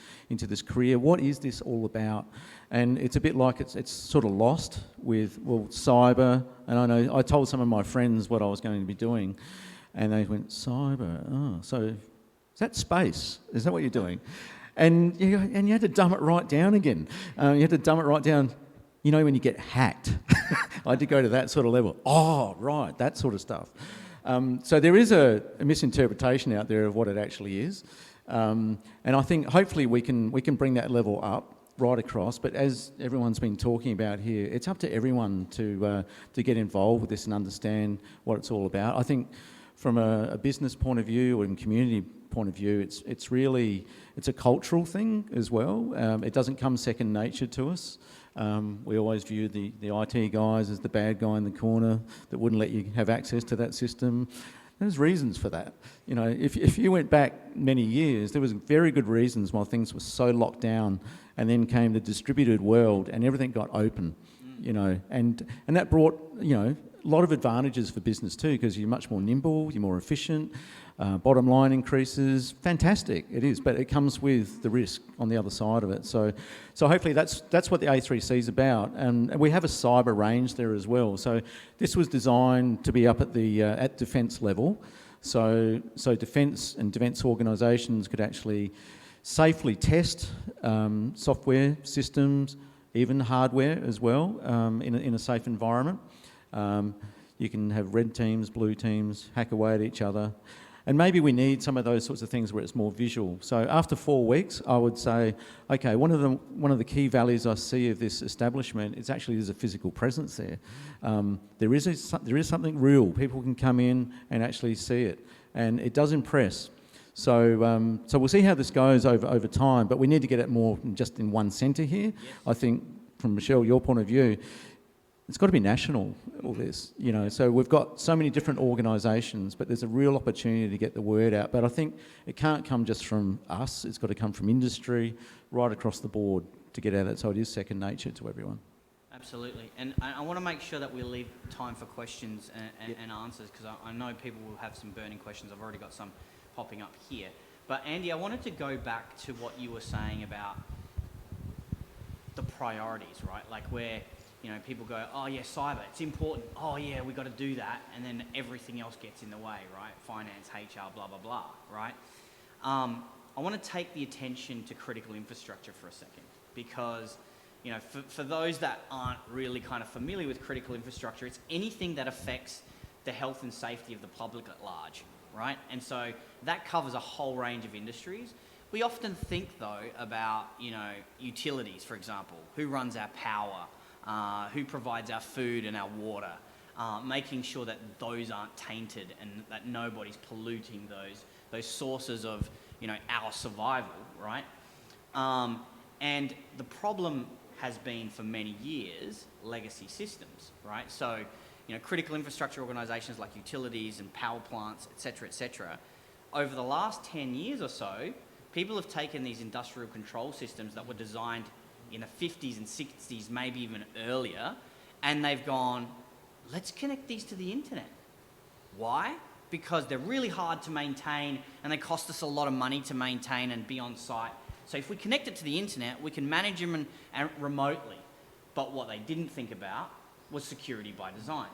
career? What is this all about? And it's a bit like it's sort of lost with, cyber. And I know I told some of my friends what I was going to be doing, and they went, cyber, oh, so is that space? Is that what you're doing? And you had to dumb it right down again. You had to dumb it right down, when you get hacked. I had to go to that sort of level. Oh, right, that sort of stuff. So there is a misinterpretation out there of what it actually is, and I think hopefully we can bring that level up right across. But as everyone's been talking about here, it's up to everyone to get involved with this and understand what it's all about. I think from a business point of view or a community point of view, it's a cultural thing as well. It doesn't come second nature to us. We always view the IT guys as the bad guy in the corner that wouldn't let you have access to that system. There's reasons for that. If you went back many years, there was very good reasons why things were so locked down, and then came the distributed world and everything got open, and that brought, a lot of advantages for business too, because you're much more nimble, you're more efficient, bottom line increases. Fantastic, it is, but it comes with the risk on the other side of it. So hopefully that's what the A3C is about, and we have a cyber range there as well. So this was designed to be up at the at defence level, so defence and defence organisations could actually safely test software systems, even hardware as well, in a safe environment. You can have red teams, blue teams, hack away at each other. And maybe we need some of those sorts of things where it's more visual. So after 4 weeks, I would say, okay, one of the key values I see of this establishment is actually there's a physical presence there. There is something real. People can come in and actually see it, and it does impress. So we'll see how this goes over time, but we need to get it more than just in one centre here. Yes. I think, from Michelle, your point of view, it's got to be national, all this, So we've got so many different organisations, but there's a real opportunity to get the word out. But I think it can't come just from us. It's got to come from industry, right across the board, to get at it. So it is second nature to everyone. Absolutely. And I want to make sure that we leave time for questions and answers, because I know people will have some burning questions. I've already got some popping up here. But Andy, I wanted to go back to what you were saying about the priorities, right? Like where, people go, oh yeah, cyber, it's important. Oh yeah, we got to do that. And then everything else gets in the way, right? Finance, HR, blah, blah, blah, right? I want to take the attention to critical infrastructure for a second, because, for those that aren't really kind of familiar with critical infrastructure, it's anything that affects the health and safety of the public at large, right? And so that covers a whole range of industries. We often think, though, about, utilities, for example. Who runs our power? Who provides our food and our water? Making sure that those aren't tainted and that nobody's polluting those sources of, our survival, right? And the problem has been, for many years, legacy systems, right? So, critical infrastructure organisations like utilities and power plants, et cetera, over the last 10 years or so, people have taken these industrial control systems that were designed in the 50s and 60s, maybe even earlier, and they've gone, let's connect these to the internet. Why? Because they're really hard to maintain, and they cost us a lot of money to maintain and be on site. So if we connect it to the internet, we can manage them and remotely. But what they didn't think about was security by design.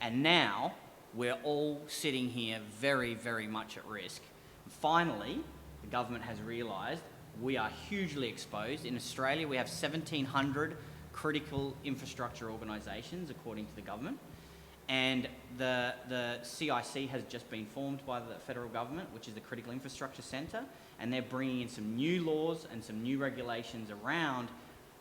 And now we're all sitting here very, very much at risk. Finally, the government has realised we are hugely exposed. In Australia, we have 1,700 critical infrastructure organisations, according to the government. And the CIC has just been formed by the federal government, which is the Critical Infrastructure Centre, and they're bringing in some new laws and some new regulations around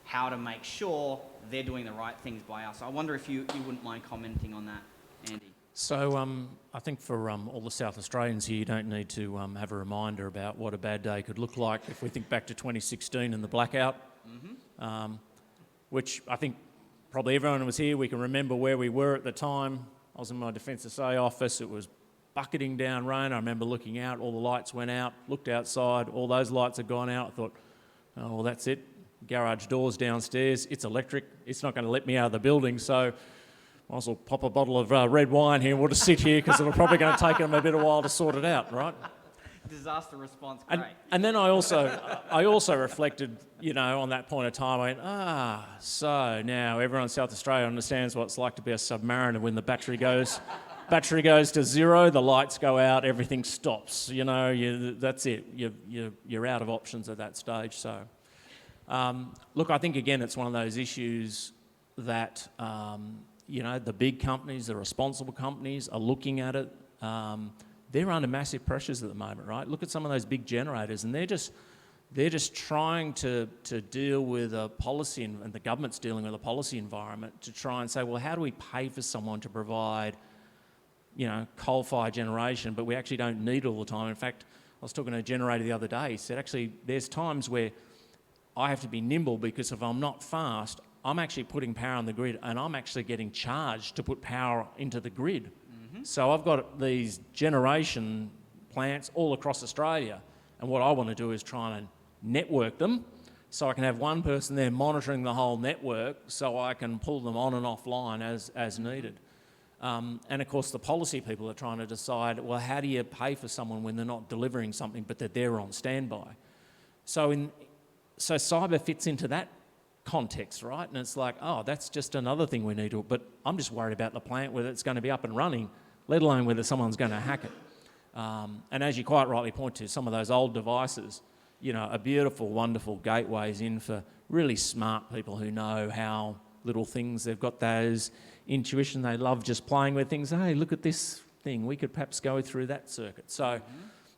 how to make sure they're doing the right things by us. I wonder if you wouldn't mind commenting on that, Andy. So I think for all the South Australians here, you don't need to have a reminder about what a bad day could look like if we think back to 2016 and the blackout, which I think probably everyone who was here, we can remember where we were at the time. I was in my Defence SA office. It was bucketing down rain. I remember looking out, all the lights went out, looked outside, all those lights had gone out. I thought, oh, well, that's it. Garage doors downstairs, it's electric. It's not going to let me out of the building, so might as well pop a bottle of red wine here and we'll just sit here because it'll probably going to take them a bit of a while to sort it out, right? Disaster response, great. And then I also reflected, on that point of time, I went, so now everyone in South Australia understands what it's like to be a submariner when the battery goes to zero, the lights go out, everything stops. That's it. You're out of options at that stage. So, look, I think again it's one of those issues that the big companies, the responsible companies, are looking at it. They're under massive pressures at the moment, right? Look at some of those big generators, and they're just trying to deal with a policy, and the government's dealing with a policy environment to try and say, well, how do we pay for someone to provide, coal-fired generation, but we actually don't need it all the time. In fact, I was talking to a generator the other day. He said, actually, there's times where I have to be nimble because if I'm not fast, I'm actually putting power on the grid and I'm actually getting charged to put power into the grid. So I've got these generation plants all across Australia, and what I want to do is try and network them so I can have one person there monitoring the whole network so I can pull them on and offline as needed. And of course the policy people are trying to decide, well, how do you pay for someone when they're not delivering something but they're there on standby? So cyber fits into that context, right? And it's like, oh, that's just another thing we need to, but I'm just worried about the plant, whether it's going to be up and running, let alone whether someone's going to hack it. And as you quite rightly point to, some of those old devices, are beautiful, wonderful gateways in for really smart people who know how little things, they've got those intuition, they love just playing with things. Hey, look at this thing, we could perhaps go through that circuit. So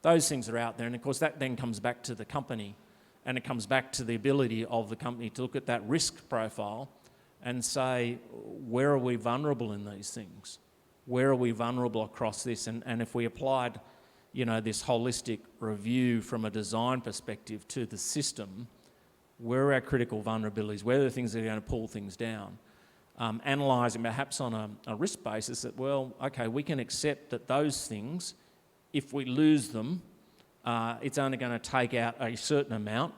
those things are out there, and of course that then comes back to the company, and it comes back to the ability of the company to look at that risk profile and say, where are we vulnerable in these things? Where are we vulnerable across this? And if we applied, this holistic review from a design perspective to the system, where are our critical vulnerabilities? Where are the things that are going to pull things down? Analysing perhaps on a risk basis that, well, okay, we can accept that those things, if we lose them, it's only going to take out a certain amount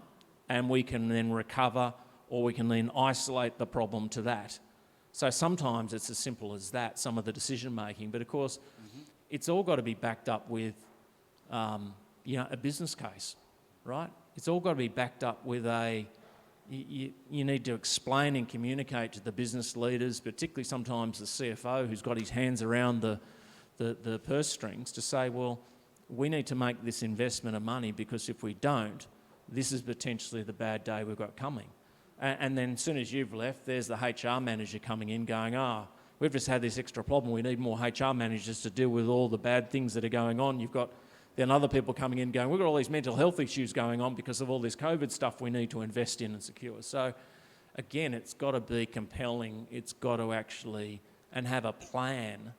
and we can then recover, or we can then isolate the problem to that. So sometimes it's as simple as that, some of the decision making, but of course it's all got to be backed up with a business case, right? It's all got to be backed up with you need to explain and communicate to the business leaders, particularly sometimes the CFO who's got his hands around the purse strings, to say, well, we need to make this investment of money because if we don't, this is potentially the bad day we've got coming. And then as soon as you've left, there's the HR manager coming in going, we've just had this extra problem, we need more HR managers to deal with all the bad things that are going on. You've got then other people coming in going, we've got all these mental health issues going on because of all this COVID stuff we need to invest in and secure. So again, it's got to be compelling, it's got to actually, and have a plan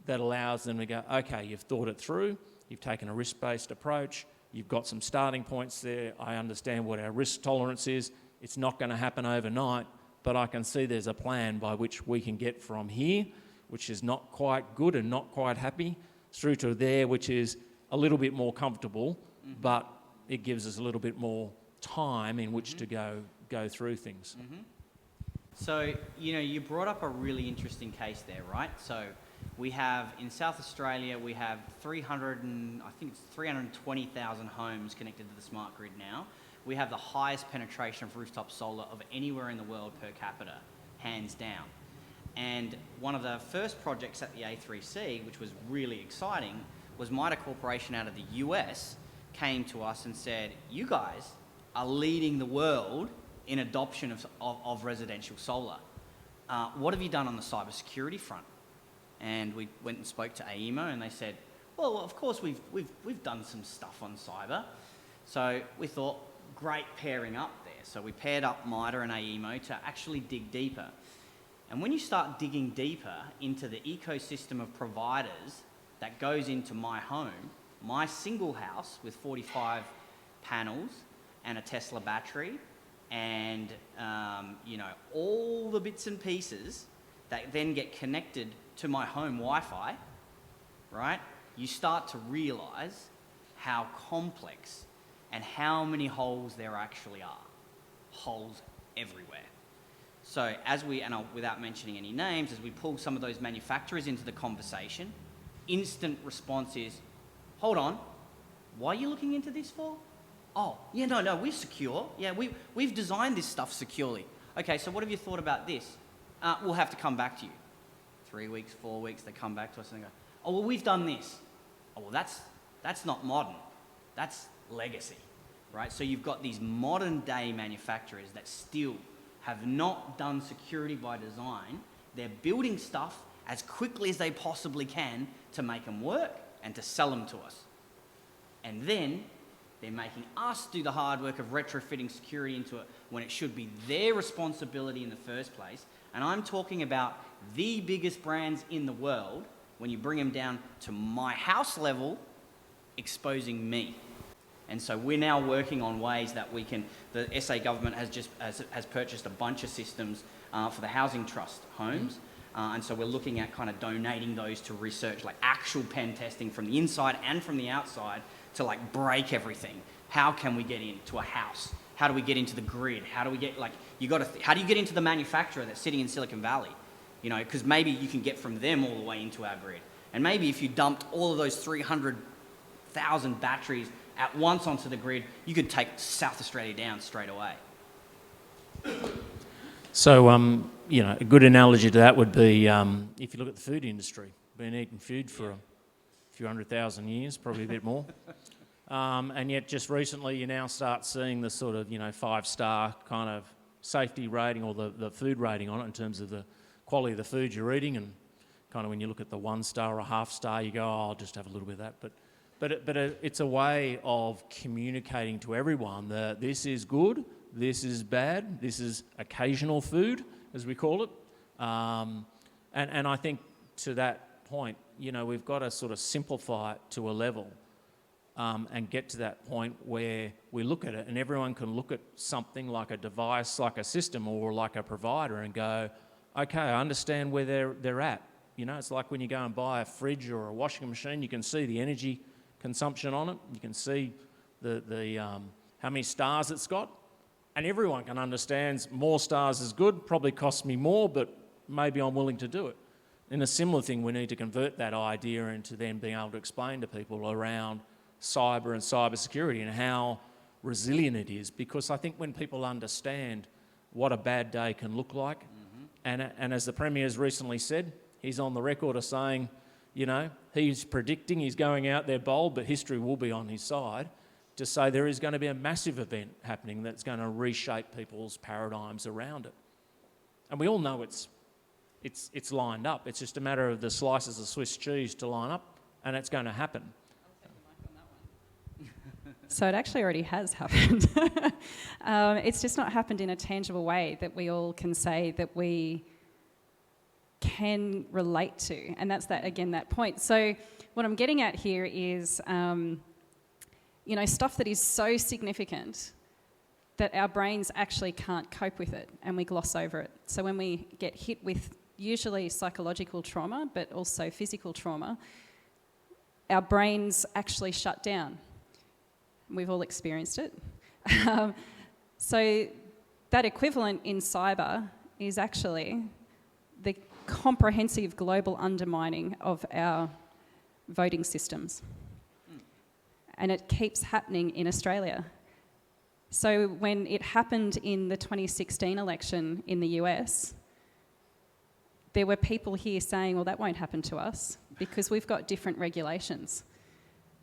that allows them to go, okay, you've thought it through, you've taken a risk-based approach, you've got some starting points there, I understand what our risk tolerance is, it's not going to happen overnight, but I can see there's a plan by which we can get from here, which is not quite good and not quite happy, through to there, which is a little bit more comfortable, but it gives us a little bit more time in which to go through things. So, you brought up a really interesting case there, right? So we have, in South Australia, we have 320,000 homes connected to the smart grid now. We have the highest penetration of rooftop solar of anywhere in the world per capita, hands down. And one of the first projects at the A3C, which was really exciting, was MITRE Corporation out of the US came to us and said, you guys are leading the world in adoption of residential solar. What have you done on the cybersecurity front? And we went and spoke to AEMO, and they said, well, of course we've done some stuff on cyber. So we thought, great pairing up there. So we paired up MITRE and AEMO to actually dig deeper. And when you start digging deeper into the ecosystem of providers that goes into my home, my single house with 45 panels and a Tesla battery and all the bits and pieces that then get connected to my home Wi-Fi, right? You start to realize how complex and how many holes there actually are. Holes everywhere. So without mentioning any names, as we pull some of those manufacturers into the conversation, instant response is, hold on, why are you looking into this for? Oh, yeah, no, we're secure. Yeah, we've designed this stuff securely. Okay, so what have you thought about this? We'll have to come back to you. 3 weeks, 4 weeks, they come back to us and they go, oh, well, we've done this. Oh, well, that's not modern. That's legacy, right? So you've got these modern day manufacturers that still have not done security by design. They're building stuff as quickly as they possibly can to make them work and to sell them to us. And then they're making us do the hard work of retrofitting security into it when it should be their responsibility in the first place. And I'm talking about the biggest brands in the world, when you bring them down to my house level, exposing me. And so we're now working on ways that we can, the SA government has purchased a bunch of systems for the housing trust homes. And so we're looking at kind of donating those to research, like actual pen testing from the inside and from the outside to like break everything. How can we get into a house? How do we get into the grid? How do we get, how do you get into the manufacturer that's sitting in Silicon Valley? You know, because maybe you can get from them all the way into our grid. And maybe if you dumped all of those 300,000 batteries at once onto the grid, you could take South Australia down straight away. So, a good analogy to that would be if you look at the food industry, been eating food for a few 100,000 years, probably a bit more. And yet just recently you now start seeing the sort of, 5-star kind of safety rating or the food rating on it in terms of the quality of the food you're eating, and kind of when you look at the 1-star or a half-star, you go, oh, I'll just have a little bit of that. But it's a way of communicating to everyone that this is good, this is bad, this is occasional food, as we call it. And I think to that point, we've got to sort of simplify it to a level and get to that point where we look at it and everyone can look at something like a device, like a system or like a provider and go, okay, I understand where they're at. It's like when you go and buy a fridge or a washing machine, you can see the energy consumption on it. You can see the how many stars it's got. And everyone can understand more stars is good, probably costs me more, but maybe I'm willing to do it. In a similar thing, we need to convert that idea into then being able to explain to people around cyber and cybersecurity and how resilient it is. Because I think when people understand what a bad day can look like, and as the Premier has recently said, he's on the record of saying, he's predicting, he's going out there bold, but history will be on his side, to say there is going to be a massive event happening that's going to reshape people's paradigms around it. And we all know it's lined up. It's just a matter of the slices of Swiss cheese to line up, and it's going to happen. So it actually already has happened. It's just not happened in a tangible way that we all can say that we can relate to. And that's that point. So what I'm getting at here is, stuff that is so significant that our brains actually can't cope with it and we gloss over it. So when we get hit with usually psychological trauma, but also physical trauma, our brains actually shut down. We've all experienced it. So that equivalent in cyber is actually the comprehensive global undermining of our voting systems. And it keeps happening in Australia. So when it happened in the 2016 election in the US, there were people here saying, well, that won't happen to us because we've got different regulations.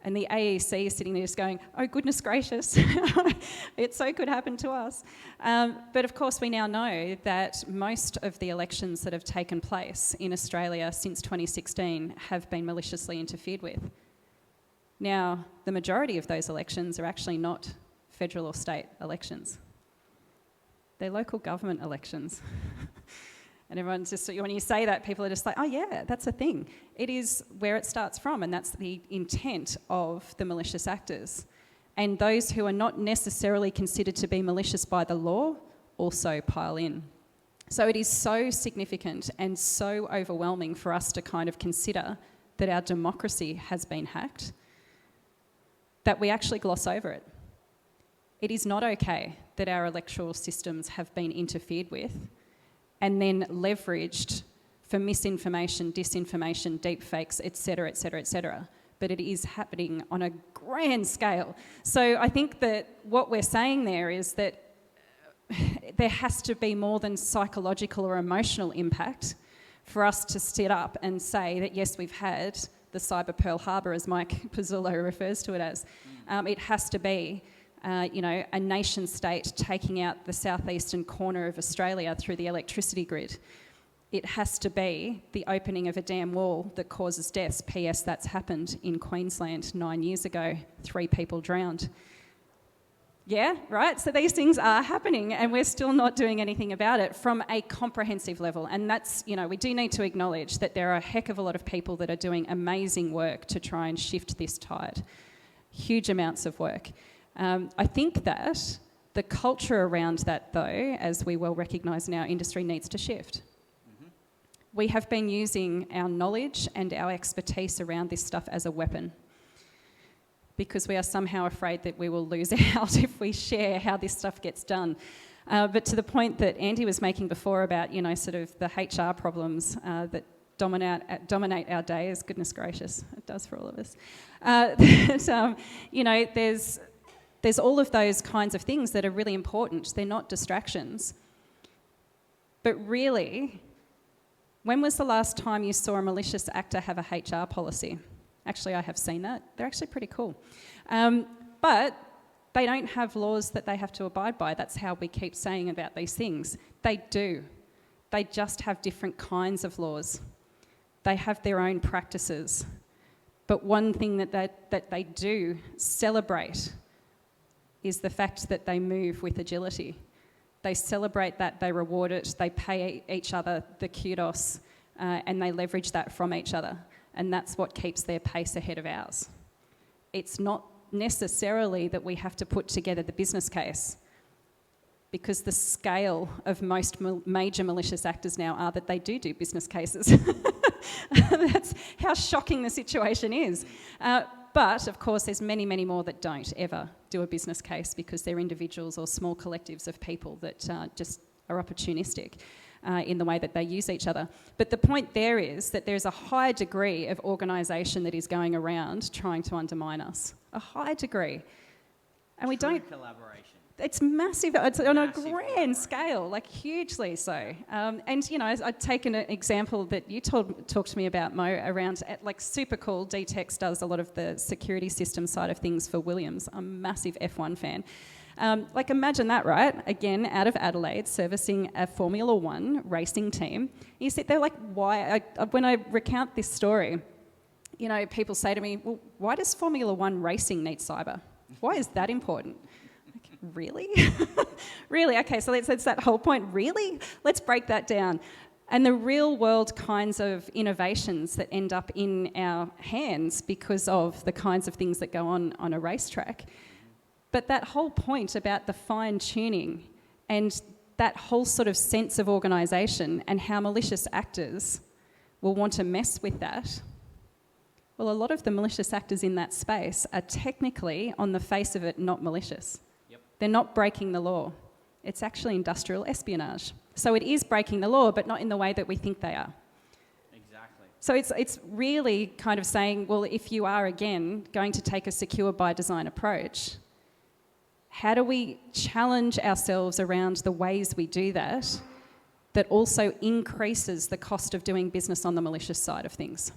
And the AEC is sitting there just going, oh, goodness gracious, it so could happen to us. But of course, we now know that most of the elections that have taken place in Australia since 2016 have been maliciously interfered with. Now, the majority of those elections are actually not federal or state elections. They're local government elections. And everyone's just, when you say that, people are just like, oh yeah, that's a thing. It is where it starts from, and that's the intent of the malicious actors. And those who are not necessarily considered to be malicious by the law also pile in. So it is so significant and so overwhelming for us to kind of consider that our democracy has been hacked, that we actually gloss over it. It is not okay that our electoral systems have been interfered with and then leveraged for misinformation, disinformation, deepfakes, etc., etc., etc. But it is happening on a grand scale. So I think that what we're saying there is that there has to be more than psychological or emotional impact for us to sit up and say that, yes, we've had the cyber Pearl Harbor, as Mike Pizzullo refers to it as. It has to be a nation state taking out the southeastern corner of Australia through the electricity grid. It has to be the opening of a dam wall that causes deaths. P.S. That's happened in Queensland 9 years ago. 3 people drowned. Yeah, right? So these things are happening and we're still not doing anything about it from a comprehensive level. And that's, we do need to acknowledge that there are a heck of a lot of people that are doing amazing work to try and shift this tide. Huge amounts of work. I think that the culture around that, though, as we well recognise in our industry, needs to shift. Mm-hmm. We have been using our knowledge and our expertise around this stuff as a weapon because we are somehow afraid that we will lose out if we share how this stuff gets done. But to the point that Andy was making before about, sort of the HR problems that dominate our days, goodness gracious, it does for all of us. There's all of those kinds of things that are really important. They're not distractions. But really, when was the last time you saw a malicious actor have a HR policy? Actually, I have seen that. They're actually pretty cool. But they don't have laws that they have to abide by. That's how we keep saying about these things. They do. They just have different kinds of laws. They have their own practices. But one thing that they do celebrate is the fact that they move with agility. They celebrate that, they reward it, they pay each other the kudos, and they leverage that from each other. And that's what keeps their pace ahead of ours. It's not necessarily that we have to put together the business case, because the scale of most major malicious actors now are that they do business cases. That's how shocking the situation is. But, of course, there's many, many more that don't ever do a business case because they're individuals or small collectives of people that just are opportunistic in the way that they use each other. But the point there is that there's a high degree of organisation that is going around trying to undermine us. A high degree. And we don't... collaboration. It's massive. It's on a grand scale, like hugely so. I'd taken an example that you talked to me about, Mo, around super cool. DTEX does a lot of the security system side of things for Williams. I'm a massive F1 fan. Imagine that, right? Again, out of Adelaide, servicing a Formula One racing team. You sit there like, why? When I recount this story, people say to me, well, why does Formula One racing need cyber? Why is that important? Really? Really? Okay, so that's that whole point. Really? Let's break that down. And the real world kinds of innovations that end up in our hands because of the kinds of things that go on a racetrack. But that whole point about the fine tuning and that whole sort of sense of organisation and how malicious actors will want to mess with that. Well, a lot of the malicious actors in that space are technically, on the face of it, not malicious. They're not breaking the law. It's actually industrial espionage. So it is breaking the law, but not in the way that we think they are. Exactly. So it's really kind of saying, well, if you are, again, going to take a secure by design approach, how do we challenge ourselves around the ways we do that that also increases the cost of doing business on the malicious side of things.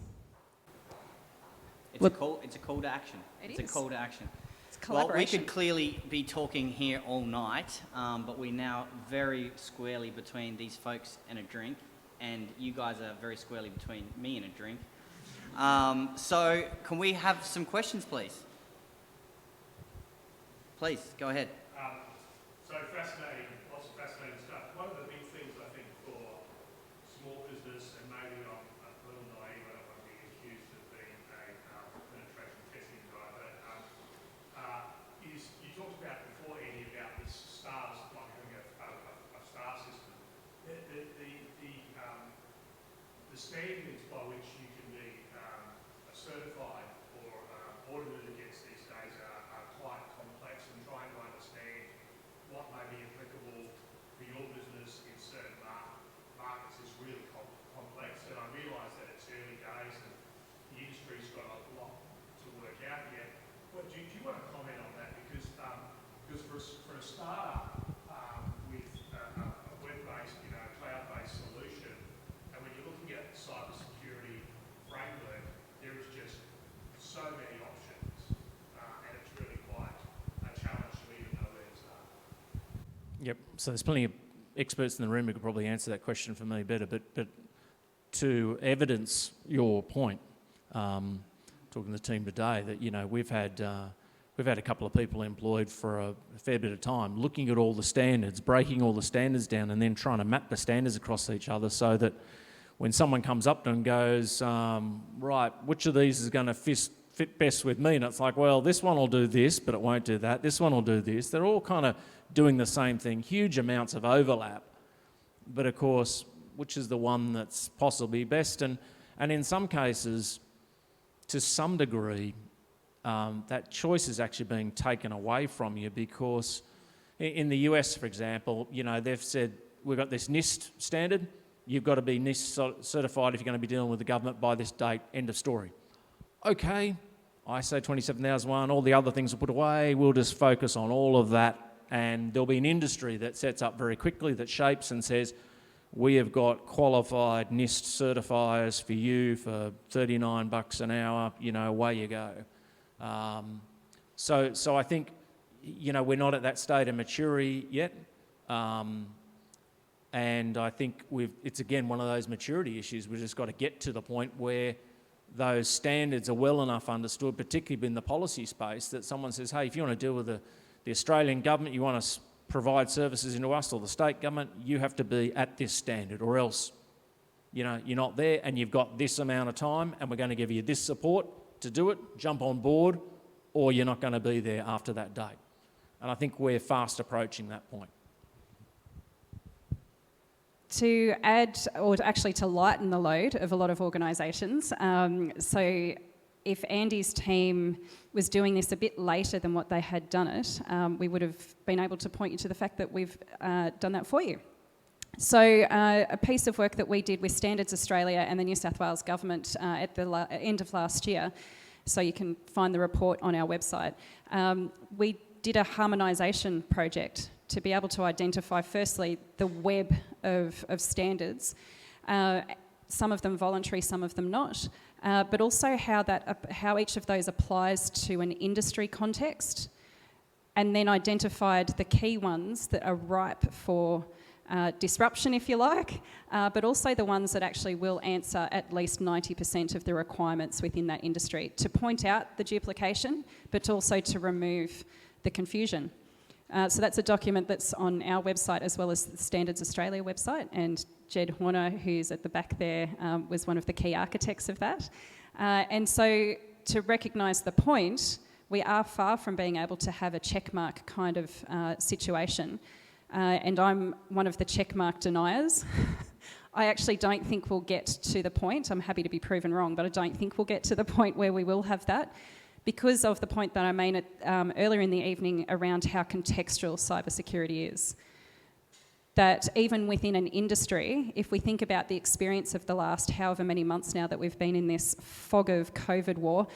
It's a call to action. It's is. a call to action. It's Well, we collaboration. could clearly be talking here all night, but we're now very squarely between these folks and a drink, and you guys are very squarely between me and a drink. So can we have some questions, please? Please, go ahead. So fascinating, lots of fascinating stuff. One of the big things I think for small business, and maybe I'm a little naive, I don't want to be accused of being a penetration testing guy, but is you talked about before, Andy, about this stars, like having a star system. The standards by which you can be certified or audited against these days are quite complex, and trying to understand what may be applicable for your business in certain markets is really complex. And I realise that it's early days and the industry's got a lot to work out yet. But do you want to comment on that? Because for a startup with a web-based, cloud-based solution, and when you're looking at cybersecurity framework, there is just so many options, and it's really quite a challenge to even know where to start. Yep. So there's plenty of experts in the room who could probably answer that question for me better. But to evidence your point, talking to the team today, that we've had a couple of people employed for a fair bit of time, looking at all the standards, breaking all the standards down, and then trying to map the standards across each other so that when someone comes up to them and goes, right, which of these is going to fit best with me? And it's like, well, this one will do this, but it won't do that. This one will do this. They're all kind of doing the same thing, huge amounts of overlap. But of course, which is the one that's possibly best? And in some cases, to some degree, that choice is actually being taken away from you, because in the US, for example, they've said, we've got this NIST standard. You've got to be NIST certified if you're going to be dealing with the government by this date, end of story. Okay, ISO 27001, all the other things are put away, we'll just focus on all of that, and there'll be an industry that sets up very quickly, that shapes and says, we have got qualified NIST certifiers for you for $39 an hour, away you go. So I think, we're not at that state of maturity yet. And I think it's again one of those maturity issues. We've just got to get to the point where those standards are well enough understood, particularly in the policy space, that someone says, hey, if you want to deal with the Australian government, you want to provide services into us, or the state government, you have to be at this standard, or else you're not there, and you've got this amount of time, and we're going to give you this support to do it, jump on board, or you're not going to be there after that date. And I think we're fast approaching that point. To add, or actually to lighten the load of a lot of organisations, so if Andy's team was doing this a bit later than what they had done it, we would have been able to point you to the fact that we've done that for you. So a piece of work that we did with Standards Australia and the New South Wales Government at the end of last year, so you can find the report on our website, we did a harmonisation project to be able to identify, firstly, the web of standards, some of them voluntary, some of them not, but also how each of those applies to an industry context, and then identified the key ones that are ripe for disruption, if you like, but also the ones that actually will answer at least 90% of the requirements within that industry, to point out the duplication, but also to remove the confusion. So that's a document that's on our website as well as the Standards Australia website, and Jed Horner, who's at the back there, was one of the key architects of that. And so to recognise the point, we are far from being able to have a checkmark kind of situation, and I'm one of the checkmark deniers. I actually don't think we'll get to the point, I'm happy to be proven wrong, but I don't think we'll get to the point where we will have that, because of the point that I made earlier in the evening around how contextual cybersecurity is. That even within an industry, if we think about the experience of the last however many months now that we've been in this fog of COVID war,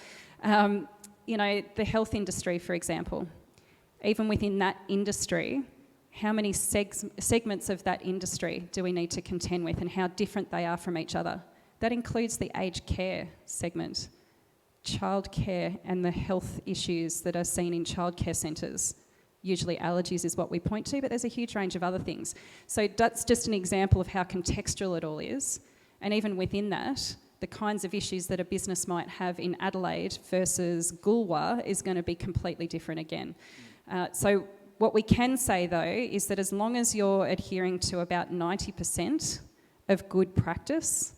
the health industry, for example, even within that industry, how many segments of that industry do we need to contend with and how different they are from each other. That includes the aged care segment, childcare and the health issues that are seen in childcare centres. Usually allergies is what we point to, but there's a huge range of other things. So that's just an example of how contextual it all is. And even within that, the kinds of issues that a business might have in Adelaide versus Goolwa is going to be completely different again. So what we can say, though, is that as long as you're adhering to about 90% of good practice,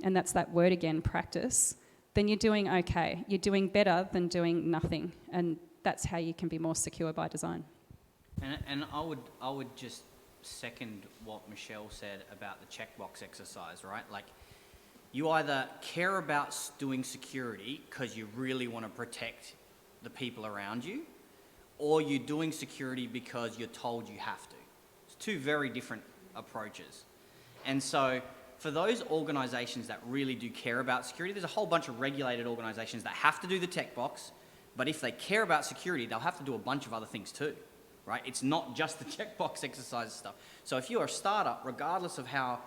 and that's that word again, practice, then you're doing okay. You're doing better than doing nothing. And that's how you can be more secure by design. And I would just second what Michelle said about the checkbox exercise, right? Like, you either care about doing security because you really want to protect the people around you, or you're doing security because you're told you have to. It's two very different approaches. And so for those organisations that really do care about security, there's a whole bunch of regulated organisations that have to do the tech box, but if they care about security, they'll have to do a bunch of other things too, right? It's not just the checkbox exercise stuff. So if you're a startup, regardless of how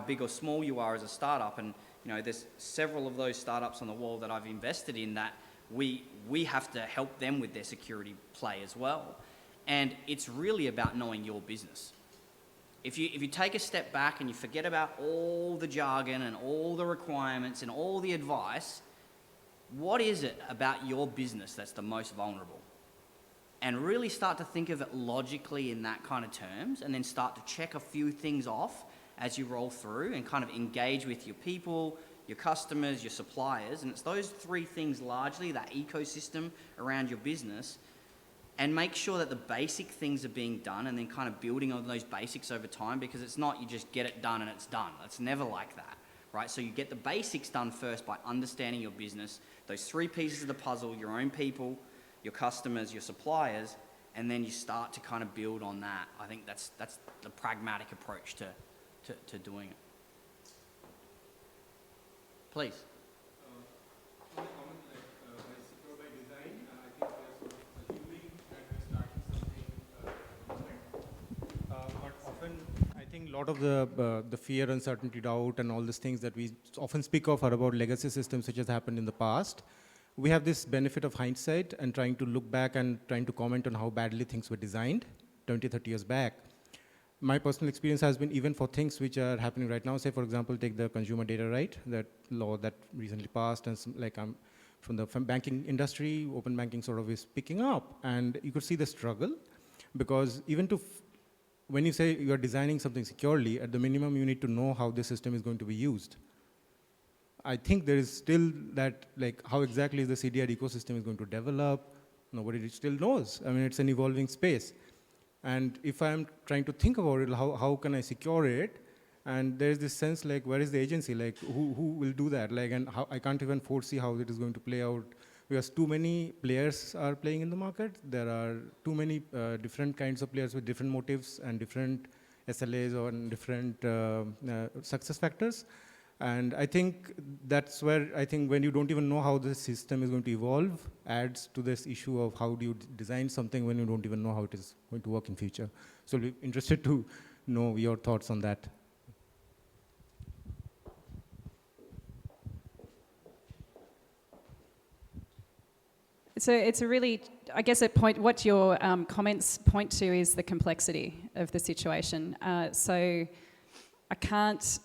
big or small you are as a startup, and you know, there's several of those startups on the wall that I've invested in that we have to help them with their security play as well. And it's really about knowing your business. If you take a step back and you forget about all the jargon and all the requirements and all the advice, what is it about your business that's the most vulnerable? And really start to think of it logically in that kind of terms, and then start to check a few things off as you roll through and kind of engage with your people, your customers, your suppliers. And it's those three things largely, that ecosystem around your business, and make sure that the basic things are being done and then kind of building on those basics over time, because it's not you just get it done and it's done. It's never like that, right? So you get the basics done first by understanding your business, those three pieces of the puzzle, your own people, your customers, your suppliers, and then you start to kind of build on that. I think that's the pragmatic approach to doing it. Please. On a comment like by secure by design, I think we are sort of assuming that we're starting something but often I think a lot of the fear, uncertainty, doubt and all these things that we often speak of are about legacy systems which has happened in the past. We have this benefit of hindsight and trying to look back and trying to comment on how badly things were designed 20, 30 years back. My personal experience has been even for things which are happening right now, say for example, take the consumer data right, that law that recently passed, and like I'm from the banking industry, open banking sort of is picking up, and you could see the struggle, because even when you say you are designing something securely, at the minimum you need to know how the system is going to be used. I think there is still that, like how exactly the CDR ecosystem is going to develop, nobody still knows. I mean, it's an evolving space. And if I'm trying to think about it, how can I secure it? And there's this sense like, where is the agency? Like, who will do that? Like, and how, I can't even foresee how it is going to play out, because too many players are playing in the market. There are too many different kinds of players with different motives and different SLAs or different success factors. And I think that's where I think when you don't even know how the system is going to evolve, adds to this issue of how do you design something when you don't even know how it is going to work in future. So I'll be interested to know your thoughts on that. It's a really, I guess, what your comments point to is the complexity of the situation. So I can't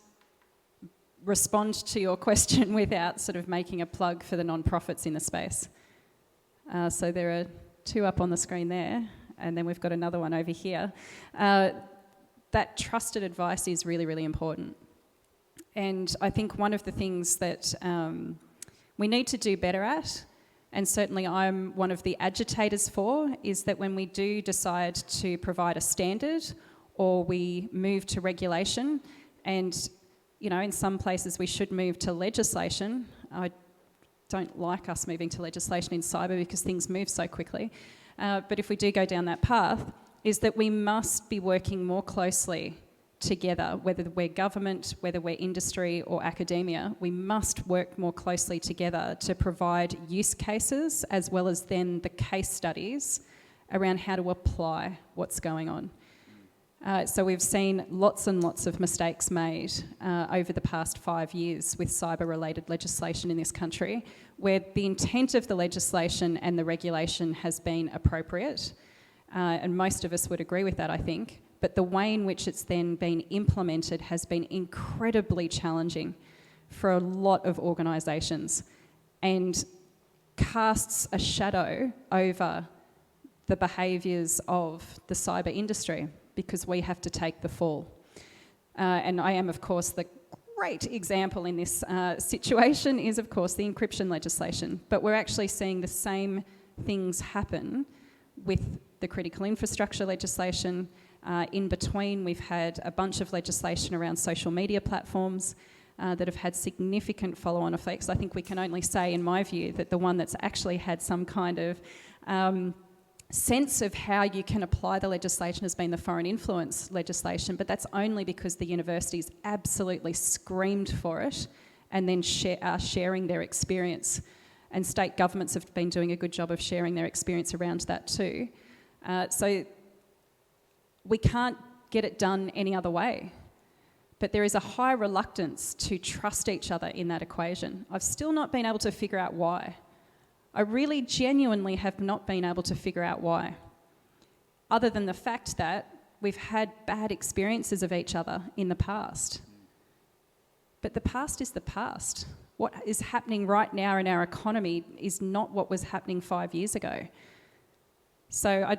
respond to your question without sort of making a plug for the non-profits in the space. So there are two up on the screen there, and then we've got another one over here. That trusted advice is really, really important. And I think one of the things that we need to do better at, and certainly I'm one of the agitators for, is that when we do decide to provide a standard or we move to regulation, and you know, in some places we should move to legislation. I don't like us moving to legislation in cyber because things move so quickly. But if we do go down that path, is that we must be working more closely together, whether we're government, whether we're industry or academia. We must work more closely together to provide use cases as well as then the case studies around how to apply what's going on. So we've seen lots and lots of mistakes made over the past 5 years with cyber-related legislation in this country, where the intent of the legislation and the regulation has been appropriate, and most of us would agree with that, I think, but the way in which it's then been implemented has been incredibly challenging for a lot of organisations and casts a shadow over the behaviours of the cyber industry, because we have to take the fall. And I am, of course, the great example in this situation is, of course, the encryption legislation. But we're actually seeing the same things happen with the critical infrastructure legislation. In between, we've had a bunch of legislation around social media platforms that have had significant follow-on effects. I think we can only say, in my view, that the one that's actually had some kind of sense of how you can apply the legislation has been the foreign influence legislation, but that's only because the universities absolutely screamed for it and then are sharing their experience. And state governments have been doing a good job of sharing their experience around that too. So we can't get it done any other way. But there is a high reluctance to trust each other in that equation. I've still not been able to figure out why. I really genuinely have not been able to figure out why, other than the fact that we've had bad experiences of each other in the past. But the past is the past. What is happening right now in our economy is not what was happening 5 years ago. So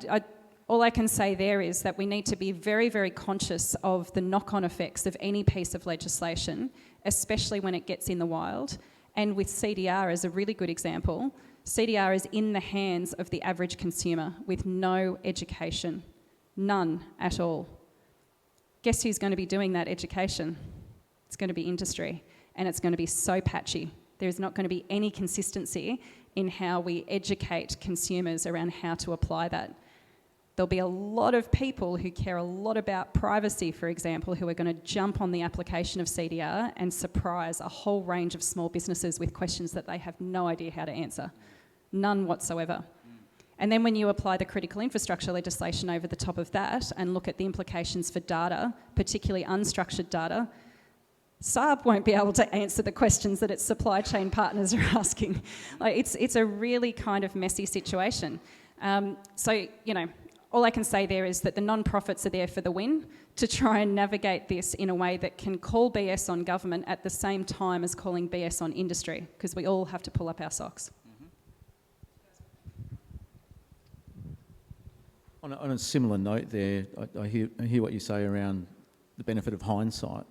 all I can say there is that we need to be very, very conscious of the knock-on effects of any piece of legislation, especially when it gets in the wild. And with CDR as a really good example, CDR is in the hands of the average consumer with no education, none at all. Guess who's going to be doing that education? It's going to be industry, and it's going to be so patchy. There's not going to be any consistency in how we educate consumers around how to apply that. There'll be a lot of people who care a lot about privacy, for example, who are going to jump on the application of CDR and surprise a whole range of small businesses with questions that they have no idea how to answer. None whatsoever. And then when you apply the critical infrastructure legislation over the top of that and look at the implications for data, particularly unstructured data, Saab won't be able to answer the questions that its supply chain partners are asking. It's a really kind of messy situation. So, all I can say there is that the non-profits are there for the win, to try and navigate this in a way that can call BS on government at the same time as calling BS on industry, because we all have to pull up our socks. On a similar note there, I hear what you say around the benefit of hindsight,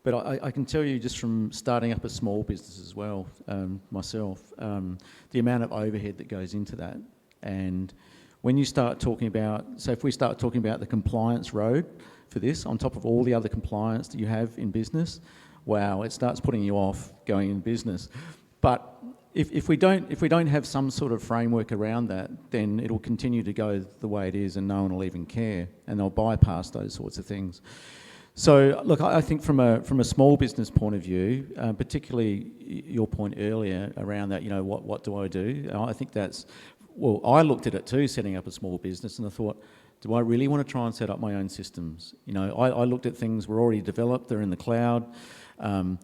but I can tell you just from starting up a small business as well, myself, the amount of overhead that goes into that. And when you start talking about, so if we start talking about the compliance road for this, on top of all the other compliance that you have in business, wow, it starts putting you off going in business. But if we don't have some sort of framework around that, then it'll continue to go the way it is and no one will even care, and they'll bypass those sorts of things. So look, I think from a small business point of view, particularly your point earlier around that, what do I do? I think that's, well, I looked at it too, setting up a small business, and I thought, do I really want to try and set up my own systems? I looked at things were already developed, they're in the cloud, and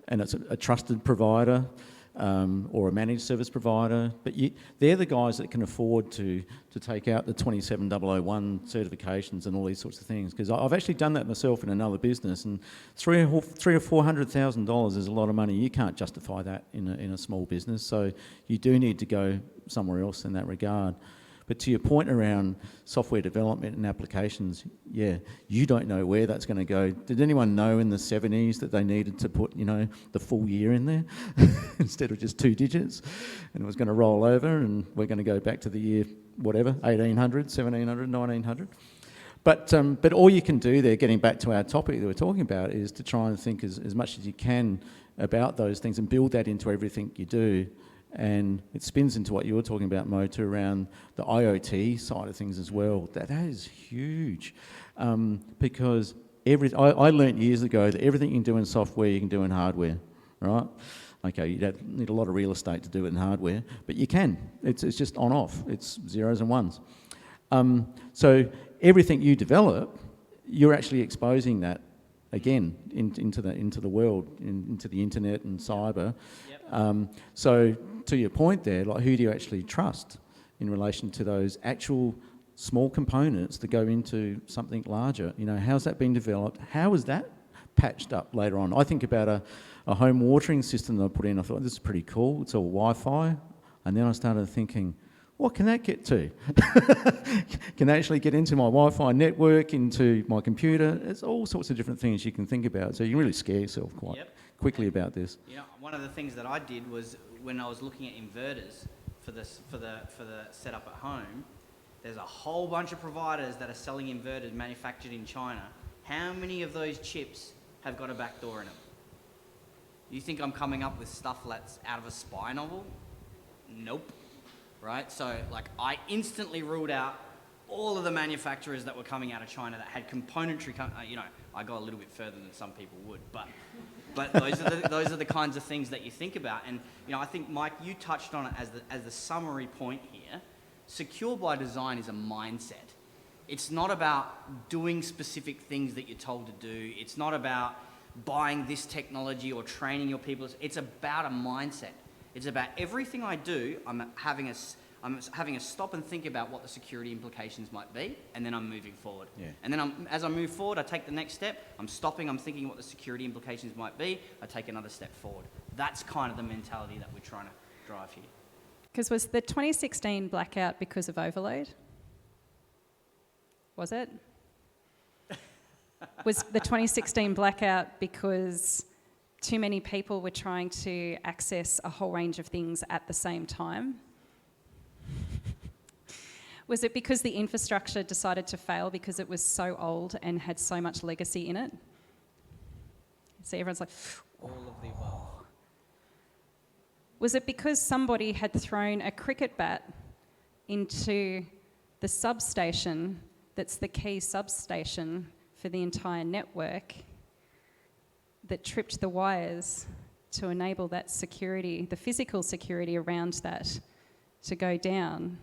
it's a trusted provider. Or a managed service provider, but they're the guys that can afford to take out the 27001 certifications and all these sorts of things. Because I've actually done that myself in another business, and $300,000 or $400,000 is a lot of money. You can't justify that in a small business, so you do need to go somewhere else in that regard. But to your point around software development and applications, yeah, you don't know where that's going to go. Did anyone know in the 70s that they needed to put, the full year in there instead of just 2 digits? And it was going to roll over, and we're going to go back to the year, whatever, 1800, 1700, 1900. But all you can do there, getting back to our topic that we're talking about, is to try and think as much as you can about those things and build that into everything you do. And it spins into what you were talking about, Mo, too, around the IoT side of things as well. That is huge, because I learnt years ago that everything you can do in software, you can do in hardware, right? Okay, you need a lot of real estate to do it in hardware, but you can. It's just on-off. It's zeros and ones. So everything you develop you're actually exposing that again into the world, into the internet and cyber. Yep. So to your point there, like, who do you actually trust in relation to those actual small components that go into something larger? You know, how's that been developed? How is that patched up later on? I think about a home watering system that I put in. I thought, this is pretty cool. It's all Wi-Fi. And then I started thinking, what can that get to? Can I actually get into my Wi-Fi network, into my computer? There's all sorts of different things you can think about. So you can really scare yourself quite quickly about this. You know, one of the things that I did was when I was looking at inverters for the setup at home, there's a whole bunch of providers that are selling inverters manufactured in China. How many of those chips have got a back door in them? You think I'm coming up with stuff that's out of a spy novel? Nope. Right? So, like, I instantly ruled out all of the manufacturers that were coming out of China that had componentry. You know, I go a little bit further than some people would, but those are the kinds of things that you think about. And you know, I think, Mike, you touched on it as the summary point here. Secure by design is a mindset. It's not about doing specific things that you're told to do. It's not about buying this technology or training your people. It's about a mindset. It's about everything I do, I'm having a stop and think about what the security implications might be, and then I'm moving forward. Yeah. And then as I move forward, I take the next step. I'm stopping, I'm thinking what the security implications might be. I take another step forward. That's kind of the mentality that we're trying to drive here. Because was the 2016 blackout because of overload? Was it? Was the 2016 blackout because too many people were trying to access a whole range of things at the same time? Was it because the infrastructure decided to fail because it was so old and had so much legacy in it? So everyone's like, All of the above. was it because somebody had thrown a cricket bat into the substation that's the key substation for the entire network that tripped the wires to enable that security, the physical security around that, to go down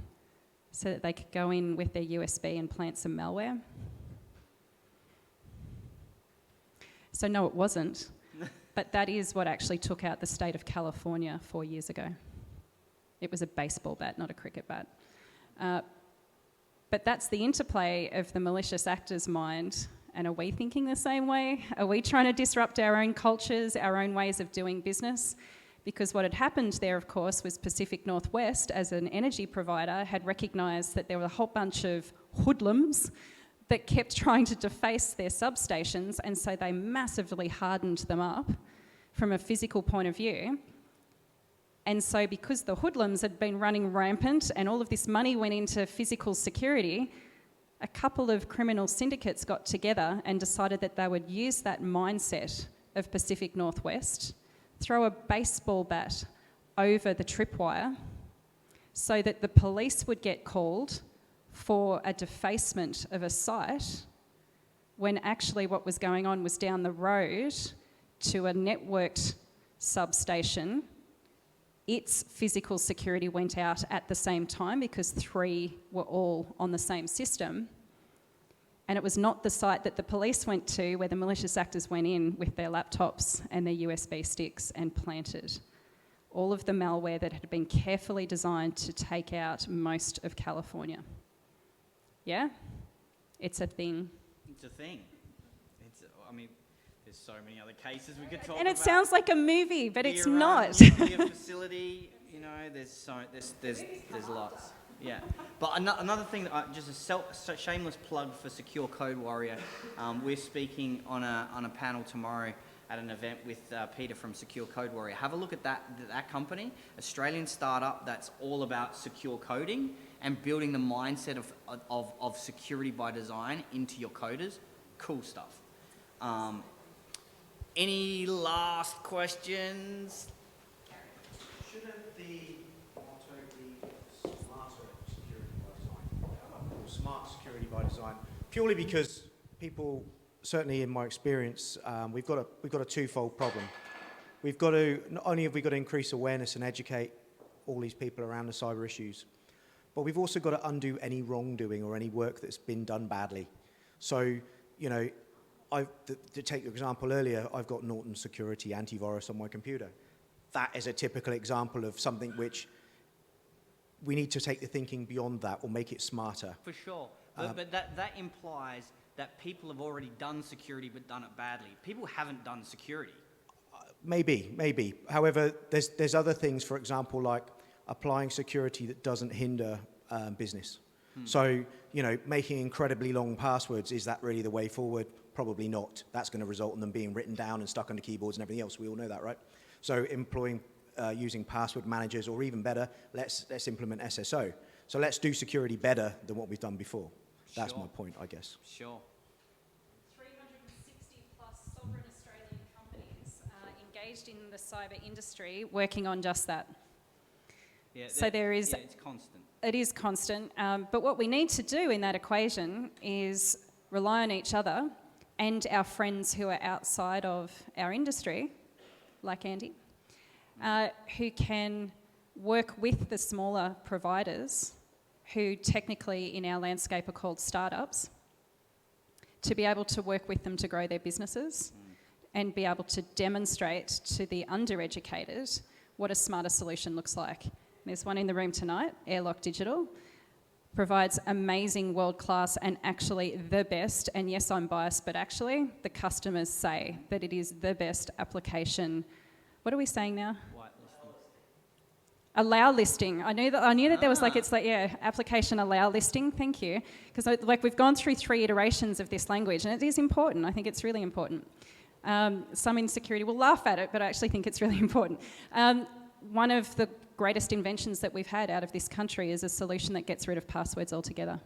so that they could go in with their USB and plant some malware? So no, it wasn't. But that is what actually took out the state of California 4 years ago. It was a baseball bat, not a cricket bat. But that's the interplay of the malicious actor's mind. And are we thinking the same way? Are we trying to disrupt our own cultures, our own ways of doing business? Because what had happened there, of course, was Pacific Northwest, as an energy provider, had recognised that there were a whole bunch of hoodlums that kept trying to deface their substations, and so they massively hardened them up from a physical point of view. And so because the hoodlums had been running rampant and all of this money went into physical security, a couple of criminal syndicates got together and decided that they would use that mindset of Pacific Northwest, throw a baseball bat over the tripwire so that the police would get called for a defacement of a site, when actually what was going on was down the road to a networked substation. Its physical security went out at the same time because 3 were all on the same system. And it was not the site that the police went to where the malicious actors went in with their laptops and their USB sticks and planted all of the malware that had been carefully designed to take out most of California. Yeah? It's a thing. It's a thing. I mean, there's so many other cases we could talk about. And it sounds like a movie, but it's The Iran not. nuclear facility, you know, there's lots. Yeah. But another thing, just a shameless plug for Secure Code Warrior. We're speaking on a panel tomorrow at an event with Peter from Secure Code Warrior. Have a look at that company, Australian startup that's all about secure coding and building the mindset of security by design into your coders. Cool stuff. Any last questions? Shouldn't the motto be smarter security by design, or smart security by design? Purely because people, certainly in my experience, we've got a twofold problem. We've got to, not only have we got to increase awareness and educate all these people around the cyber issues, but we've also got to undo any wrongdoing or any work that's been done badly. So you know, to take your example earlier, I've got Norton Security antivirus on my computer. That is a typical example of something which we need to take the thinking beyond that or make it smarter. For sure. But that implies that people have already done security but done it badly. People haven't done security. Maybe. However, there's other things, for example, like applying security that doesn't hinder business. So, you know, making incredibly long passwords, is that really the way forward? Probably not. That's going to result in them being written down and stuck onto keyboards and everything else. We all know that, right? So using password managers, or even better, let's implement SSO. So let's do security better than what we've done before. That's Sure. my point, I guess. Sure. 360 plus sovereign Australian companies engaged in the cyber industry working on just that. Yeah, So there is... Yeah, it's constant. It is constant, but what we need to do in that equation is rely on each other and our friends who are outside of our industry, like Andy, who can work with the smaller providers, who technically in our landscape are called startups, to be able to work with them to grow their businesses and be able to demonstrate to the undereducated what a smarter solution looks like. There's one in the room tonight, Airlock Digital, provides amazing, world-class and actually the best, and yes, I'm biased, but actually the customers say that it is the best application. What are we saying now? Whitelisting. Allow listing. I knew that there was application allow listing. Thank you. Because we've gone through 3 iterations of this language, and it is important. I think it's really important. Some in security will laugh at it, but I actually think it's really important. One of the greatest inventions that we've had out of this country is a solution that gets rid of passwords altogether.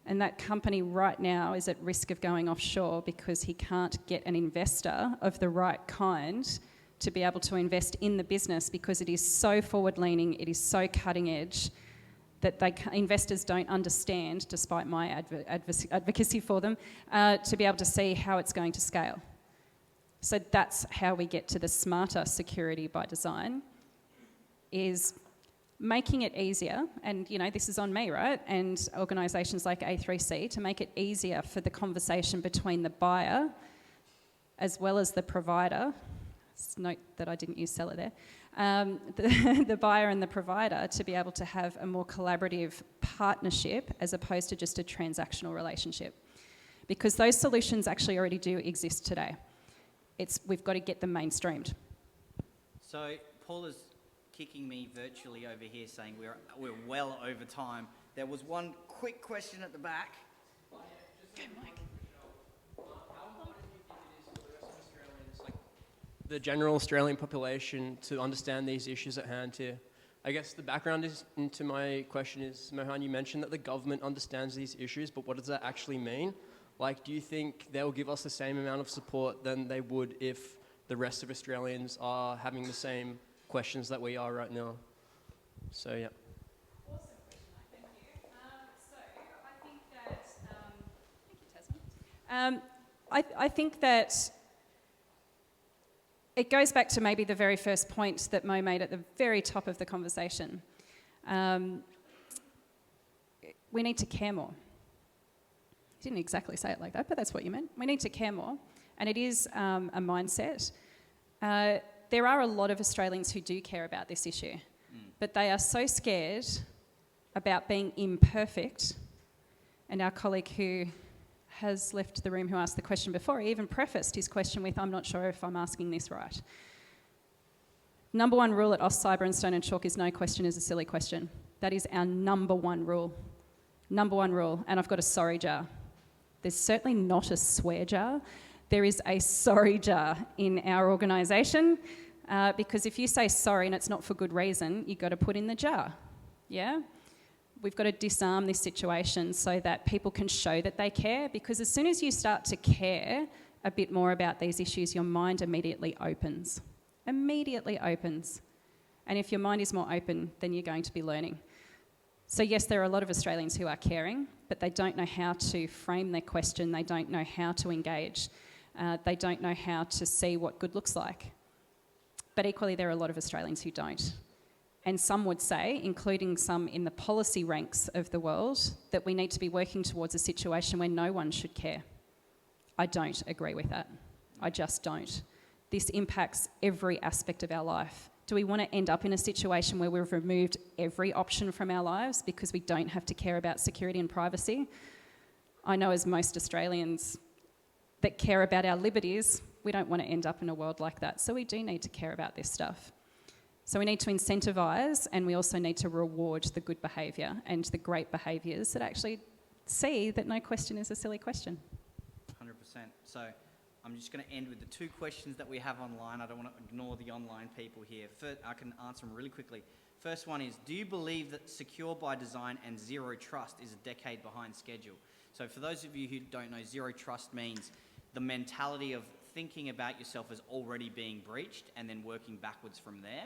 And that company right now is at risk of going offshore because he can't get an investor of the right kind to be able to invest in the business, because it is so forward-leaning, it is so cutting edge that investors don't understand, despite my advocacy for them, to be able to see how it's going to scale. So that's how we get to the smarter security by design, is making it easier, and you know, this is on me, right, and organisations like A3C, to make it easier for the conversation between the buyer as well as the provider. Note that I didn't use seller there. The buyer and the provider to be able to have a more collaborative partnership as opposed to just a transactional relationship. Because those solutions actually already do exist today. We've got to get them mainstreamed. So Paula's kicking me virtually over here saying we're well over time. There was one quick question at the back. The general Australian population to understand these issues at hand here? I guess the background into my question is, Mohan, you mentioned that the government understands these issues, but what does that actually mean? Like, do you think they'll give us the same amount of support than they would if the rest of Australians are having the same questions that we are right now? So, yeah. Awesome question, thank you. So I think that, thank you, Tasman. I think that it goes back to maybe the very first point that Mo made at the very top of the conversation. We need to care more. He didn't exactly say it like that, but that's what you meant. We need to care more, and it is a mindset. There are a lot of Australians who do care about this issue, but they are so scared about being imperfect. And our colleague who has left the room, who asked the question before, he even prefaced his question with, I'm not sure if I'm asking this right. Number 1 rule at AustCyber and Stone and Chalk is no question is a silly question. That is our number 1 rule. Number 1 rule, and I've got a sorry jar. There's certainly not a swear jar. There is a sorry jar in our organisation, because if you say sorry and it's not for good reason, you've got to put in the jar, yeah? We've got to disarm this situation so that people can show that they care, because as soon as you start to care a bit more about these issues, your mind immediately opens. Immediately opens. And if your mind is more open, then you're going to be learning. So yes, there are a lot of Australians who are caring, but they don't know how to frame their question. They don't know how to engage. They don't know how to see what good looks like. But equally, there are a lot of Australians who don't. And some would say, including some in the policy ranks of the world, that we need to be working towards a situation where no one should care. I don't agree with that. I just don't. This impacts every aspect of our life. Do we want to end up in a situation where we've removed every option from our lives because we don't have to care about security and privacy? I know as most Australians that care about our liberties, we don't want to end up in a world like that. So we do need to care about this stuff. So we need to incentivise, and we also need to reward the good behaviour and the great behaviours that actually see that no question is a silly question. 100%. So I'm just going to end with the two questions that we have online. I don't want to ignore the online people here. First, I can answer them really quickly. First one is, do you believe that secure by design and zero trust is a decade behind schedule? So for those of you who don't know, zero trust means the mentality of thinking about yourself as already being breached and then working backwards from there.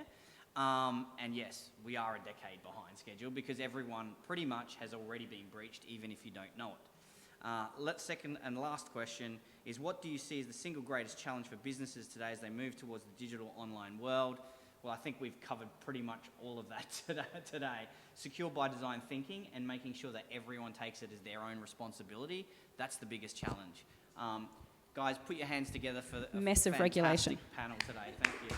And yes, we are a decade behind schedule because everyone pretty much has already been breached, even if you don't know it. Second and last question is, what do you see as the single greatest challenge for businesses today as they move towards the digital online world? Well, I think we've covered pretty much all of that today. Secure by design thinking and making sure that everyone takes it as their own responsibility. That's the biggest challenge. Guys, put your hands together for a Mess of regulation fantastic panel today. Thank you.